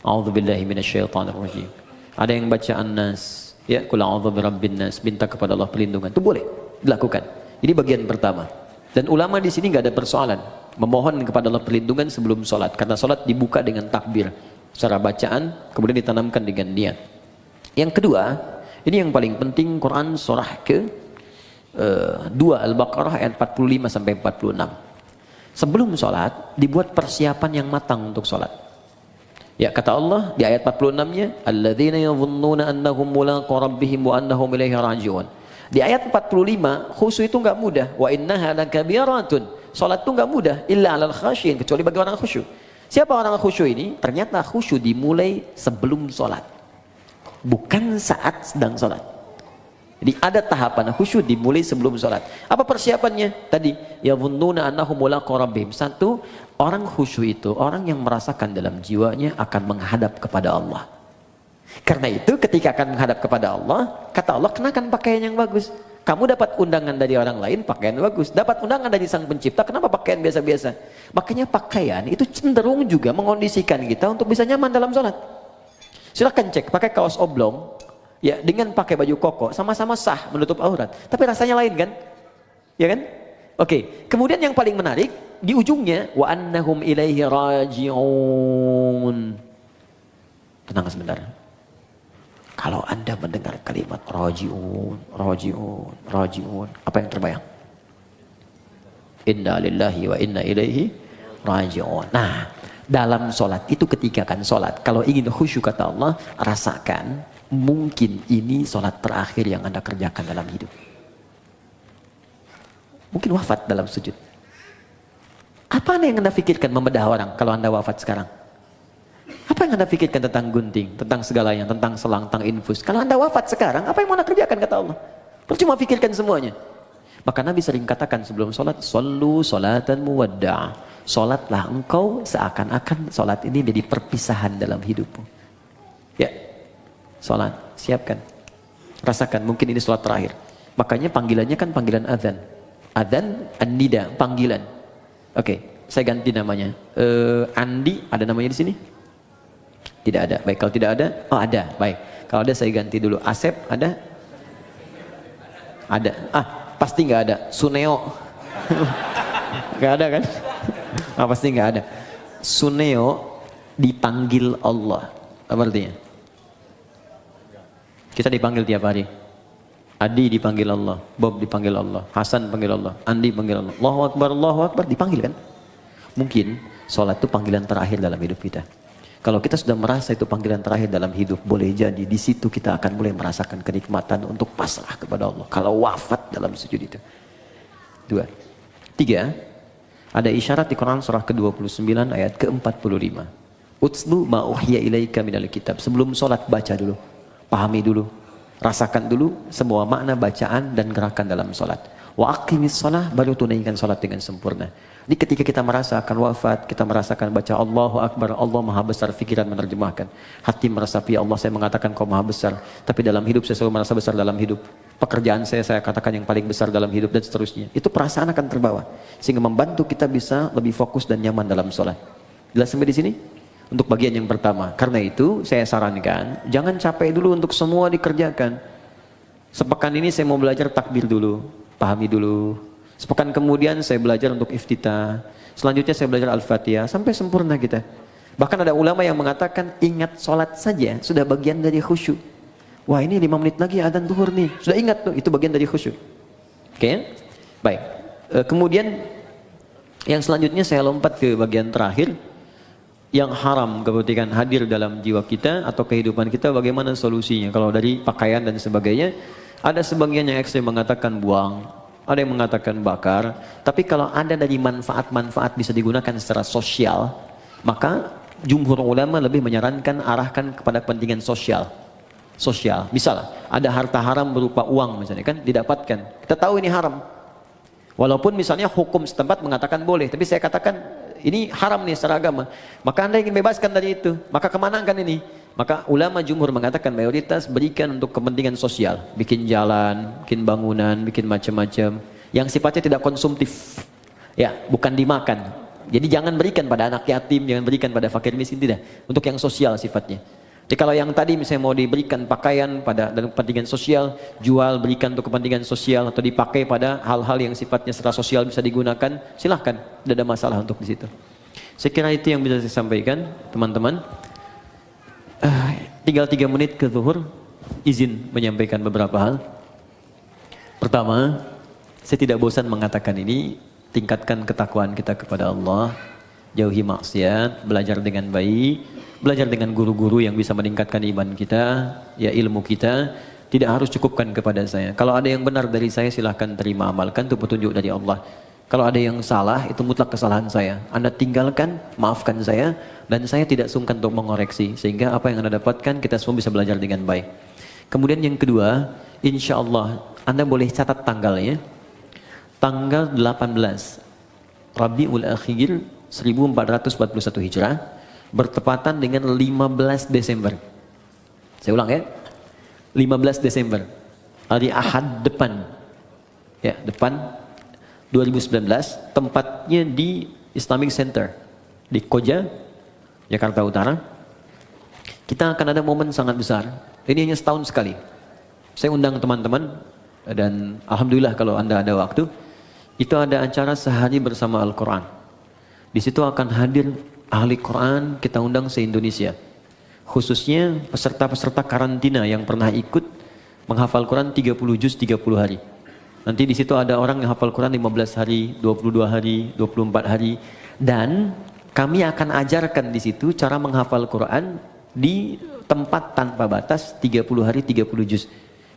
A'udzubillahi minasyaitonirrajim. Ada yang baca An-Nas, ya, qul a'udzu birabbin nas, minta kepada Allah perlindungan. Itu boleh dilakukan. Ini bagian pertama. Dan ulama di sini nggak ada persoalan memohon kepada Allah perlindungan sebelum sholat, karena sholat dibuka dengan takbir secara bacaan, kemudian ditanamkan dengan niat. Yang kedua, ini yang paling penting, Quran surah ke 2 Al-Baqarah ayat 45 sampai 46. Sebelum sholat dibuat persiapan yang matang untuk sholat. Ya, kata Allah di ayat 46-nya, alladzina yadhunnuna annahum mulaqu rabbihim wa annahum ilaihi raji'un. Di ayat 45, khusyuk itu enggak mudah. Wa innaha lakabiratun. Salat itu enggak mudah, illa 'alal khasyin, kecuali bagi orang khusyuk. Siapa orang khusyuk ini? Ternyata khusyuk dimulai sebelum salat. Bukan saat sedang salat. Jadi ada tahapan khusyuk dimulai sebelum salat. Apa persiapannya? Tadi, yadhunnuna annahum mulaqu rabbihim. Satu, orang khusyuk itu orang yang merasakan dalam jiwanya akan menghadap kepada Allah. Karena itu ketika akan menghadap kepada Allah, kata Allah, kenakan pakaian yang bagus. Kamu dapat undangan dari orang lain, pakaian bagus. Dapat undangan dari sang pencipta, kenapa pakaian biasa-biasa? Makanya pakaian itu cenderung juga mengondisikan kita untuk bisa nyaman dalam sholat. Silahkan cek, pakai kaos oblong, ya, dengan pakai baju koko, sama-sama sah menutup aurat. Tapi rasanya lain kan? Ya kan? Oke, kemudian yang paling menarik, di ujungnya, wa annahum ilaihi raji'un. Tenang sebentar. Kalau Anda mendengar kalimat raji'un, raji'un, raji'un, apa yang terbayang? Inna lillahi wa inna ilaihi raji'un. Nah, dalam sholat itu ketika kan sholat, kalau ingin khusyuk kata Allah, rasakan mungkin ini sholat terakhir yang Anda kerjakan dalam hidup. Mungkin wafat dalam sujud. Apa yang Anda pikirkan membedah orang kalau Anda wafat sekarang? Apa yang Anda pikirkan tentang gunting, tentang segalanya, tentang selang, tentang infus? Kalau Anda wafat sekarang, apa yang mau Anda kerjakan kata Allah? Percuma pikirkan semuanya. Maka Nabi sering katakan sebelum sholat, sallu sholatan muwadda'. Sholatlah engkau seakan-akan sholat ini jadi perpisahan dalam hidupmu. Ya, sholat, siapkan. Rasakan, mungkin ini sholat terakhir. Makanya panggilannya kan panggilan adzan. Adzan, an-nida, panggilan. Oke, saya ganti namanya. Andi, ada namanya di sini? Tidak ada. Baik, kalau tidak ada, oh ada. Baik, kalau ada saya ganti dulu. Asep ada? Ada. Ah, pasti nggak ada. Suneo, nggak ada kan? Ah, pasti nggak ada. Suneo dipanggil Allah. Apa artinya? Kita dipanggil tiap hari. Adi dipanggil Allah, Bob dipanggil Allah, Hasan panggil Allah, Andi panggil Allah. Allahu Akbar, dipanggil kan? Mungkin sholat itu panggilan terakhir dalam hidup kita. Kalau kita sudah merasa itu panggilan terakhir dalam hidup, boleh jadi di situ kita akan mulai merasakan kenikmatan untuk pasrah kepada Allah. Kalau wafat dalam sujud itu. 2. 3. Ada isyarat di Quran surah ke-29 ayat ke-45. Utslu ma uhiya ilaika minal kitab. Sebelum sholat baca dulu, pahami dulu, rasakan dulu semua makna bacaan dan gerakan dalam sholat. Wa aqimis shalah, baru tunaikan sholat dengan sempurna. Jadi ketika kita merasa akan wafat, kita merasakan baca Allahu Akbar, Allah Maha Besar, pikiran menerjemahkan. Hati merasapi Allah, saya mengatakan kau Maha Besar. Tapi dalam hidup saya selalu merasa besar dalam hidup. Pekerjaan saya katakan yang paling besar dalam hidup dan seterusnya. Itu perasaan akan terbawa. Sehingga membantu kita bisa lebih fokus dan nyaman dalam sholat. Jelas sampai di sini? untuk bagian yang pertama. Karena itu saya sarankan, jangan capek dulu untuk semua dikerjakan. Sepekan ini saya mau belajar takbir dulu, pahami dulu. Sepekan kemudian saya belajar untuk iftitah. Selanjutnya saya belajar Al-Fatihah sampai sempurna kita. Bahkan ada ulama yang mengatakan ingat sholat saja sudah bagian dari khusyuk. Wah ini 5 menit lagi adzan zuhur nih, sudah ingat tuh, itu bagian dari khusyuk. Oke, baik. Kemudian yang selanjutnya saya lompat ke bagian terakhir, yang haram ketika hadir dalam jiwa kita atau kehidupan kita, bagaimana solusinya? Kalau dari pakaian dan sebagainya, ada sebagian yang ekstrem mengatakan buang, ada yang mengatakan bakar. Tapi kalau ada dari manfaat-manfaat bisa digunakan secara sosial, maka jumhur ulama lebih menyarankan arahkan kepada kepentingan sosial. Misal ada harta haram berupa uang misalnya kan didapatkan, kita tahu ini haram. Walaupun misalnya hukum setempat mengatakan boleh, tapi saya katakan ini haram nih secara agama. Maka Anda ingin bebaskan dari itu, maka kemana kan ini? Maka ulama jumhur mengatakan mayoritas berikan untuk kepentingan sosial, bikin jalan, bikin bangunan, bikin macam-macam yang sifatnya tidak konsumtif, ya bukan dimakan. Jadi jangan berikan pada anak yatim, jangan berikan pada fakir miskin, tidak. Untuk yang sosial sifatnya. Jadi kalau yang tadi misalnya mau diberikan pakaian pada dalam kepentingan sosial, jual berikan untuk kepentingan sosial atau dipakai pada hal-hal yang sifatnya secara sosial bisa digunakan, silahkan, tidak ada masalah untuk di situ. Saya kira itu yang bisa saya sampaikan, teman-teman. Tinggal 3 menit ke zuhur, izin menyampaikan beberapa hal. Pertama, saya tidak bosan mengatakan ini, tingkatkan ketakwaan kita kepada Allah, jauhi maksiat, belajar dengan baik. Belajar dengan guru-guru yang bisa meningkatkan iman kita, ya ilmu kita, tidak harus cukupkan kepada saya. Kalau ada yang benar dari saya silahkan terima amalkan, itu petunjuk dari Allah. Kalau ada yang salah, itu mutlak kesalahan saya. Anda tinggalkan, maafkan saya, dan saya tidak sungkan untuk mengoreksi. Sehingga apa yang Anda dapatkan, kita semua bisa belajar dengan baik. Kemudian yang kedua, insya Allah, Anda boleh catat tanggalnya. Tanggal 18 Rabiul Akhir 1441 Hijrah, bertepatan dengan 15 Desember. Saya ulang ya. 15 Desember. Hari Ahad depan. Ya, depan 2019, tempatnya di Islamic Center di Koja, Jakarta Utara. Kita akan ada momen sangat besar. Ini hanya setahun sekali. Saya undang teman-teman dan alhamdulillah kalau Anda ada waktu, itu ada acara sehari bersama Al-Qur'an. Di situ akan hadir ahli Quran, kita undang se-Indonesia. Khususnya peserta-peserta karantina yang pernah ikut menghafal Quran 30 juz 30 hari. Nanti di situ ada orang yang hafal Quran 15 hari, 22 hari, 24 hari. Dan kami akan ajarkan di situ cara menghafal Quran di tempat tanpa batas 30 hari 30 juz.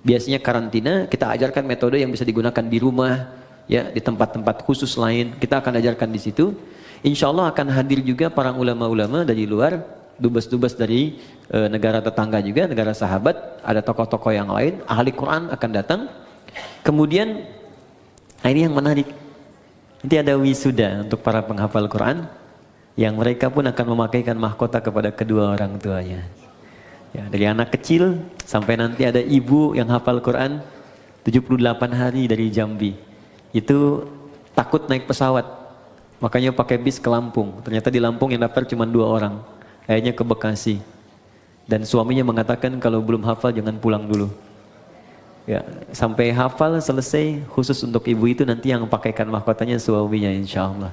Biasanya karantina kita ajarkan metode yang bisa digunakan di rumah, ya di tempat-tempat khusus lain. Kita akan ajarkan di situ. Insya Allah akan hadir juga para ulama-ulama dari luar, dubes-dubes dari negara tetangga juga, negara sahabat, ada tokoh-tokoh yang lain, ahli Quran akan datang. Kemudian, ini yang menarik, nanti ada wisuda untuk para penghafal Quran, yang mereka pun akan memakaikan mahkota kepada kedua orang tuanya. Ya, dari anak kecil sampai nanti ada ibu yang hafal Quran 78 hari dari Jambi. Itu takut naik pesawat. Makanya pakai bis ke Lampung. Ternyata di Lampung yang daftar cuma 2 orang. Akhirnya ke Bekasi. Dan suaminya mengatakan kalau belum hafal jangan pulang dulu. Ya, sampai hafal selesai khusus untuk ibu itu nanti yang pakaikan mahkotanya suaminya insya Allah.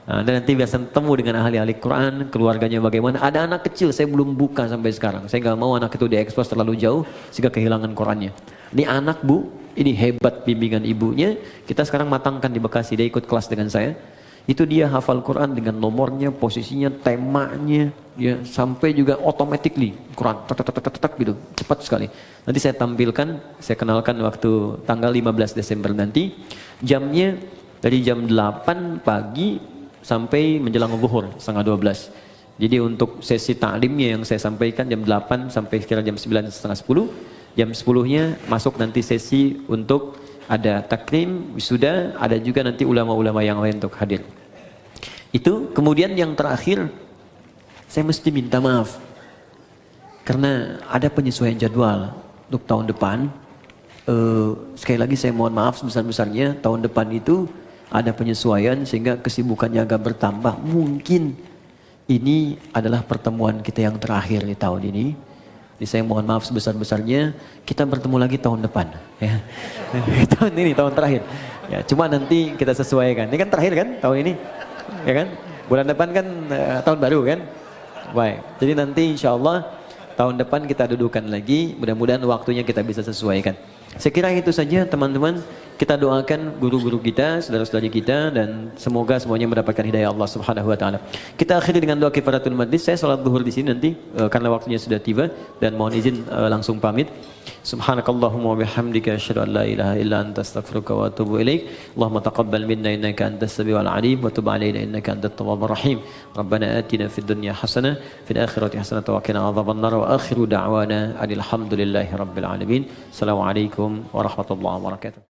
Nah, dan nanti biasa ketemu dengan ahli-ahli Quran, keluarganya bagaimana. Ada anak kecil saya belum buka sampai sekarang. Saya nggak mau anak itu diekspos terlalu jauh sehingga kehilangan Qurannya. Ini anak bu, ini hebat bimbingan ibunya. Kita sekarang matangkan di Bekasi, dia ikut kelas dengan saya. Itu dia hafal Quran dengan nomornya, posisinya, temanya, ya sampai juga automatically Quran tak gitu, cepat sekali. Nanti saya tampilkan, saya kenalkan waktu tanggal 15 Desember nanti, jamnya dari jam 8 pagi sampai menjelang zuhur setengah 12. Jadi untuk sesi ta'limnya yang saya sampaikan jam 8 sampai sekitar jam 9 setengah 10, jam 10-nya masuk nanti sesi untuk ada takrim, wisuda, ada juga nanti ulama-ulama yang lain untuk hadir. Itu kemudian yang terakhir, saya mesti minta maaf karena ada penyesuaian jadwal untuk tahun depan. Sekali lagi saya mohon maaf sebesar-besarnya, tahun depan itu ada penyesuaian sehingga kesibukannya agak bertambah. Mungkin ini adalah pertemuan kita yang terakhir di tahun ini. Jadi saya mohon maaf sebesar-besarnya, kita bertemu lagi tahun depan. Ya. Tahun ini, tahun terakhir. Ya, cuma nanti kita sesuaikan. Ini kan terakhir kan, tahun ini. Ya kan? Bulan depan kan tahun baru kan? Baik, jadi nanti insya Allah tahun depan kita dudukan lagi, mudah-mudahan waktunya kita bisa sesuaikan. Saya kira itu saja teman-teman, kita doakan guru-guru kita, saudara-saudari kita, dan semoga semuanya mendapatkan hidayah Allah Subhanahu wa taala. Kita akhiri dengan doa kifaratul majlis. Saya salat zuhur di sini nanti karena waktunya sudah tiba, dan mohon izin langsung pamit. Subhanakallahumma wa bihamdika asyhadu an la ilaha illa anta astaghfiruka wa atubu ilaik. Allahumma taqabbal minna innaka antas samiul alim wa tub alaina innaka antat tawwabur rahim. Rabbana atina fid dunya hasanah fil akhirati hasanah wa qina adzabannar wa akhiru da'wana alhamdulillahi rabbil alamin. Assalamualaikum warahmatullahi wabarakatuh.